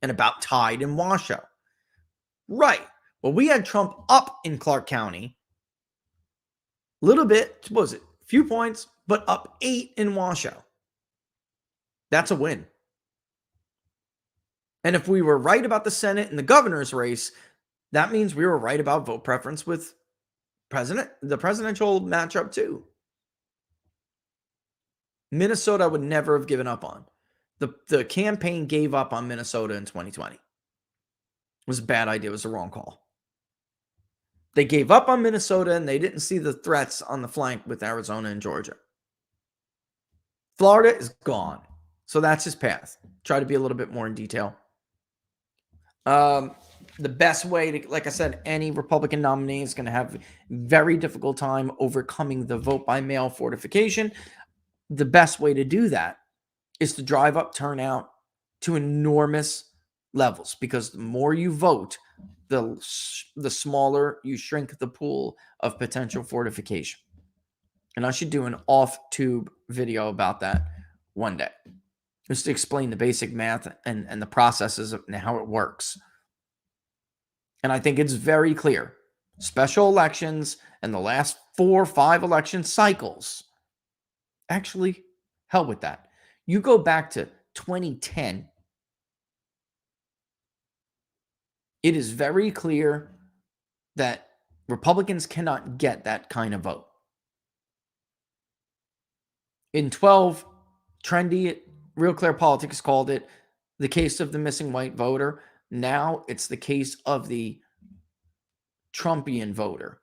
and about tied in Washoe. Right. Well, we had Trump up in Clark County a little bit. What was it? A few points, but up 8 in Washoe. That's a win. And if we were right about the Senate and the governor's race, that means we were right about vote preference with the presidential matchup too. Minnesota would never have given up on. The campaign gave up on Minnesota in 2020. It was a bad idea. It was the wrong call. They gave up on Minnesota and they didn't see the threats on the flank with Arizona and Georgia. Florida is gone. So that's his path. Try to be a little bit more in detail. The best way to, like I said, any Republican nominee is going to have a very difficult time overcoming the vote by mail fortification. The best way to do that is to drive up turnout to enormous levels, because the more you vote, the smaller you shrink the pool of potential fortification. And I should do an off-tube video about that one day, just to explain the basic math and the processes and how it works. And I think it's very clear. Special elections and the last 4 or 5 election cycles, actually, hell with that. You go back to 2010, it is very clear that Republicans cannot get that kind of vote. In 12, trendy, Real Clear Politics called it the case of the missing white voter. Now it's the case of the Trumpian voter,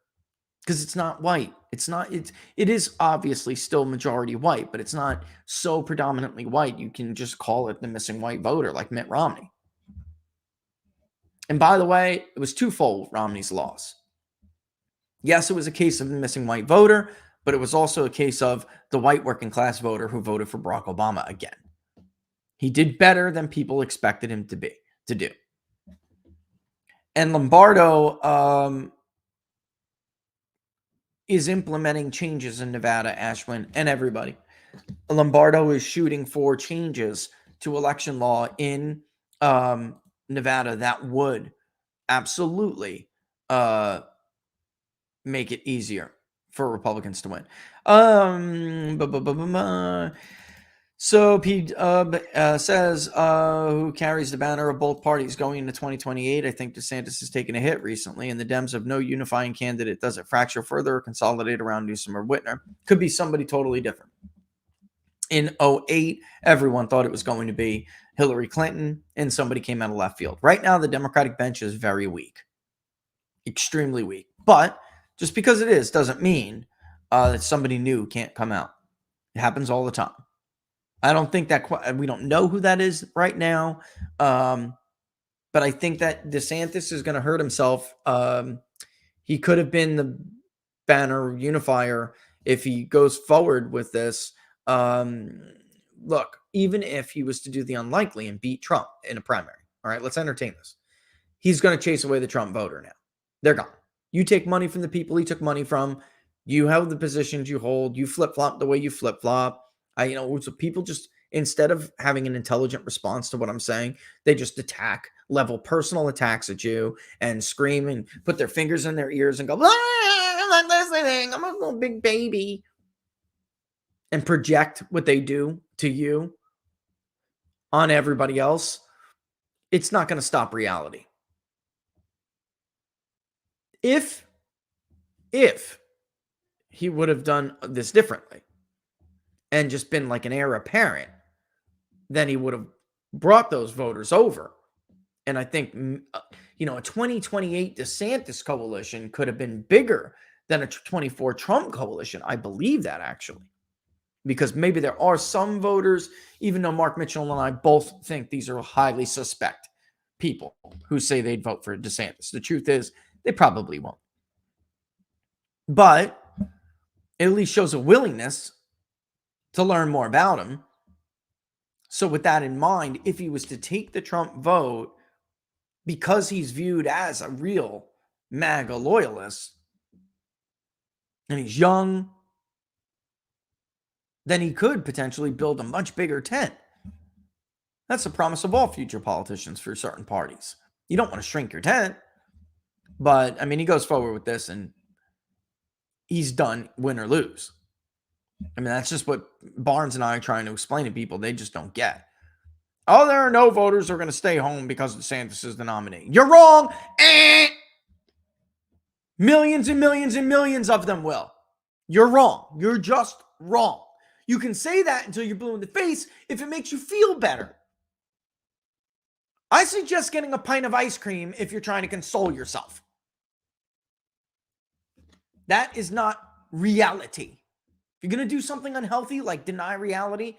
because it's not white. It is obviously still majority white, but it's not so predominantly white. You can just call it the missing white voter, like Mitt Romney. And by the way, it was twofold, Romney's loss. Yes, it was a case of the missing white voter, but it was also a case of the white working class voter who voted for Barack Obama again. He did better than people expected him to do. And Lombardo is implementing changes in Nevada, Ashwin, and everybody. Lombardo is shooting for changes to election law in Nevada that would absolutely make it easier for Republicans to win. So Pete says, who carries the banner of both parties going into 2028? I think DeSantis has taken a hit recently, and the Dems have no unifying candidate. Does it fracture further or consolidate around Newsom or Whitner? Could be somebody totally different. In 08, everyone thought it was going to be Hillary Clinton, and somebody came out of left field. Right now, the Democratic bench is very weak, extremely weak. But just because it is doesn't mean that somebody new can't come out. It happens all the time. I don't think that we don't know who that is right now. But I think that DeSantis is going to hurt himself. He could have been the banner unifier if he goes forward with this. Look, even if he was to do the unlikely and beat Trump in a primary, all right, let's entertain this. He's going to chase away the Trump voter now. They're gone. You take money from the people he took money from. You have the positions you hold. You flip-flop the way you flip-flop. So people just, instead of having an intelligent response to what I'm saying, they just level personal attacks at you and scream and put their fingers in their ears and go, I'm not listening. I'm a little big baby. And project what they do to you on everybody else. It's not going to stop reality. If he would have done this differently and just been like an heir apparent, then he would have brought those voters over. And I think, a 2028 DeSantis coalition could have been bigger than a 24 Trump coalition. I believe that, actually, because maybe there are some voters, even though Mark Mitchell and I both think these are highly suspect people who say they'd vote for DeSantis. The truth is, they probably won't. But it at least shows a willingness to learn more about him. So with that in mind, if he was to take the Trump vote, because he's viewed as a real MAGA loyalist, and he's young, then he could potentially build a much bigger tent. That's the promise of all future politicians for certain parties. You don't want to shrink your tent. But, he goes forward with this, and he's done, win or lose. That's just what Barnes and I are trying to explain to people. They just don't get. Oh, there are no voters who are going to stay home because DeSantis is the nominee. You're wrong. Millions and millions and millions of them will. You're wrong. You're just wrong. You can say that until you're blue in the face if it makes you feel better. I suggest getting a pint of ice cream if you're trying to console yourself. That is not reality. If you're going to do something unhealthy, like deny reality,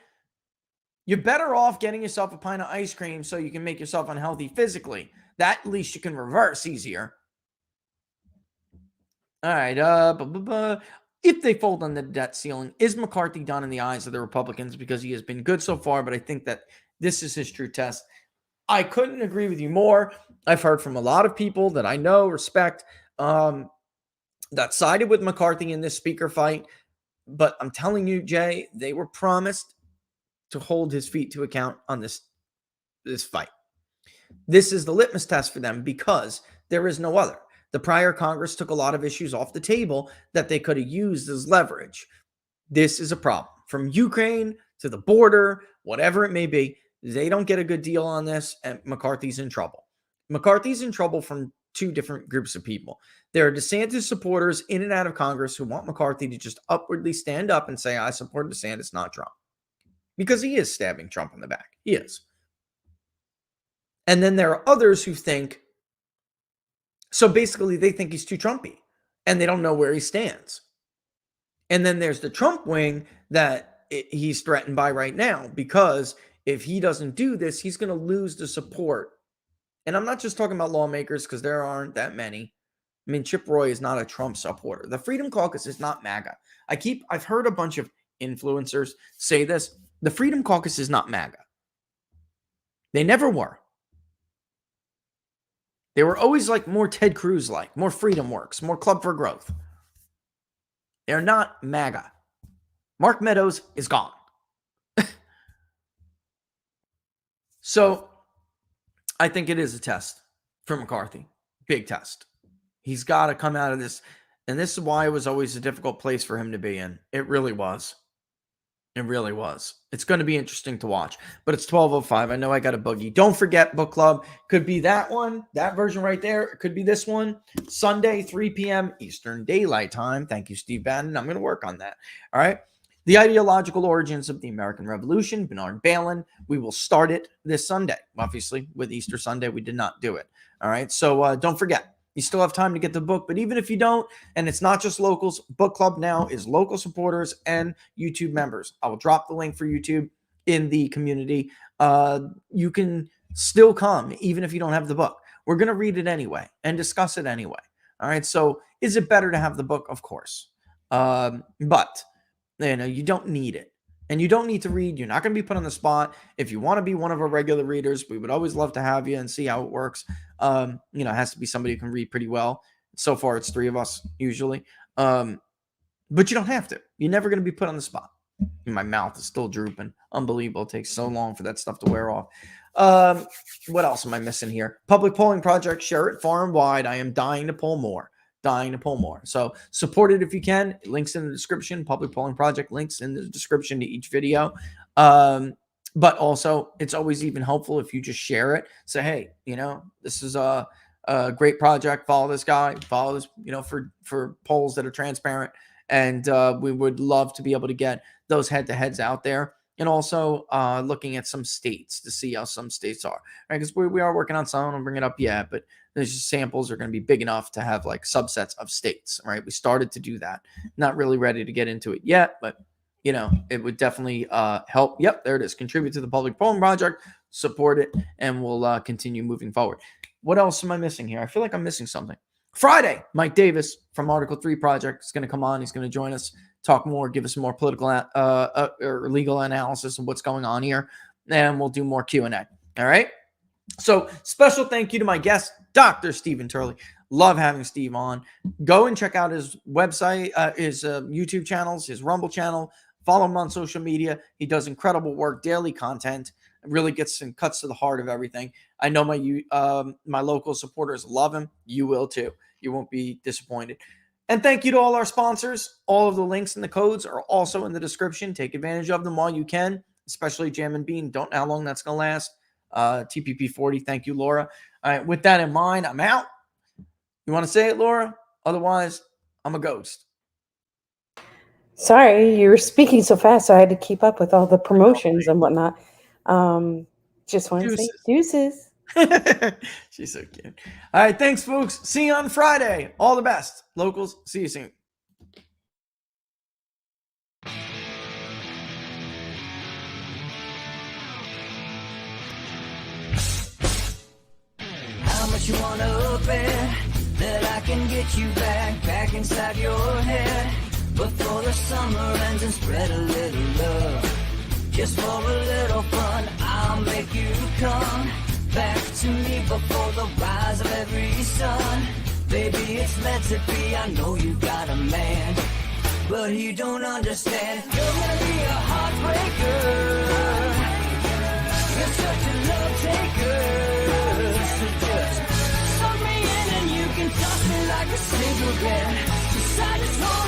you're better off getting yourself a pint of ice cream so you can make yourself unhealthy physically. That at least you can reverse easier. All right. If they fold on the debt ceiling, is McCarthy done in the eyes of the Republicans? Because he has been good so far, but I think that this is his true test. I couldn't agree with you more. I've heard from a lot of people that I know, respect, that sided with McCarthy in this speaker fight. But I'm telling you, Jay, they were promised to hold his feet to account on this fight. This is the litmus test for them because there is no other. The prior Congress took a lot of issues off the table that they could have used as leverage. This is a problem. From Ukraine to the border, whatever it may be, they don't get a good deal on this, and McCarthy's in trouble. McCarthy's in trouble from two different groups of people. There are DeSantis supporters in and out of Congress who want McCarthy to just upwardly stand up and say, I support DeSantis, not Trump. Because he is stabbing Trump in the back. He is. And then there are others who think, so basically they think he's too Trumpy and they don't know where he stands. And then there's the Trump wing that he's threatened by right now, because if he doesn't do this, he's going to lose the support. And I'm not just talking about lawmakers, because there aren't that many. Chip Roy is not a Trump supporter. The Freedom Caucus is not MAGA. I've heard a bunch of influencers say this. The Freedom Caucus is not MAGA. They never were. They were always like more Ted Cruz-like, more Freedom Works, more Club for Growth. They're not MAGA. Mark Meadows is gone. So I think it is a test for McCarthy. Big test. He's got to come out of this. And this is why it was always a difficult place for him to be in. It really was. It really was. It's going to be interesting to watch. But it's 12:05. I know I got a boogie. Don't forget, book club. Could be that one, that version right there. It could be this one. Sunday, 3 p.m. Eastern Daylight Time. Thank you, Steve Bannon. I'm going to work on that. All right. The Ideological Origins of the American Revolution, Bernard Balin. We will start it this Sunday. Obviously, with Easter Sunday, we did not do it. All right. So don't forget, you still have time to get the book. But even if you don't, and it's not just locals, book club now is local supporters and YouTube members. I will drop the link for YouTube in the community. You can still come, even if you don't have the book. We're going to read it anyway and discuss it anyway. All right. So is it better to have the book? Of course. But you don't need it, and you don't need to read. You're not going to be put on the spot. If you want to be one of our regular readers, we would always love to have you and see how it works. It has to be somebody who can read pretty well. So far, it's 3 of us usually. But you don't have to. You're never going to be put on the spot. My mouth is still drooping. Unbelievable. It takes so long for that stuff to wear off. What else am I missing here? Public polling project. Share it far and wide. I am dying to poll more. So support it if you can. Links in the description. Public polling project links in the description to each video. But also, it's always even helpful if you just share it. Say, hey, this is a great project. Follow this guy. Follow this, for polls that are transparent. And we would love to be able to get those head-to-heads out there. And also looking at some states to see how some states are. Right? Because we are working on some. I don't bring it up yet, but there's just samples are going to be big enough to have like subsets of states. Right? We started to do that. Not really ready to get into it yet, but it would definitely help. Yep, there it is. Contribute to the public polling project, support it, and we'll continue moving forward. What else am I missing here? I feel like I'm missing something. Friday, Mike Davis from Article 3 Project is going to come on. He's going to join us, talk more, give us more political or legal analysis of what's going on here, and we'll do more Q&A. All right? So special thank you to my guest, Dr. Stephen Turley. Love having Steve on. Go and check out his website, his YouTube channels, his Rumble channel. Follow him on social media. He does incredible work, daily content. Really gets and cuts to the heart of everything. I know my local supporters love him. You will too. You won't be disappointed. And thank you to all our sponsors. All of the links and the codes are also in the description. Take advantage of them while you can, especially Jam and Bean. Don't know how long that's going to last. TPP40. Thank you, Laura. All right. With that in mind, I'm out. You want to say it, Laura? Otherwise, I'm a ghost. Sorry, you were speaking so fast, so I had to keep up with all the promotions and whatnot. Just want to say deuces. She's so cute. All right, thanks, folks. See you on Friday. All the best. Locals, see you soon. How much you wanna up it, that I can get you back inside your head, before the summer ends, and spread a little love. Just for a little fun, I'll make you come back to me before the rise of every sun. Baby, it's meant to be. I know you got a man, but he don't understand. You're gonna be a heartbreaker. You're such a love taker. So just suck me in and you can toss me like a cigarette. Decide it's wrong.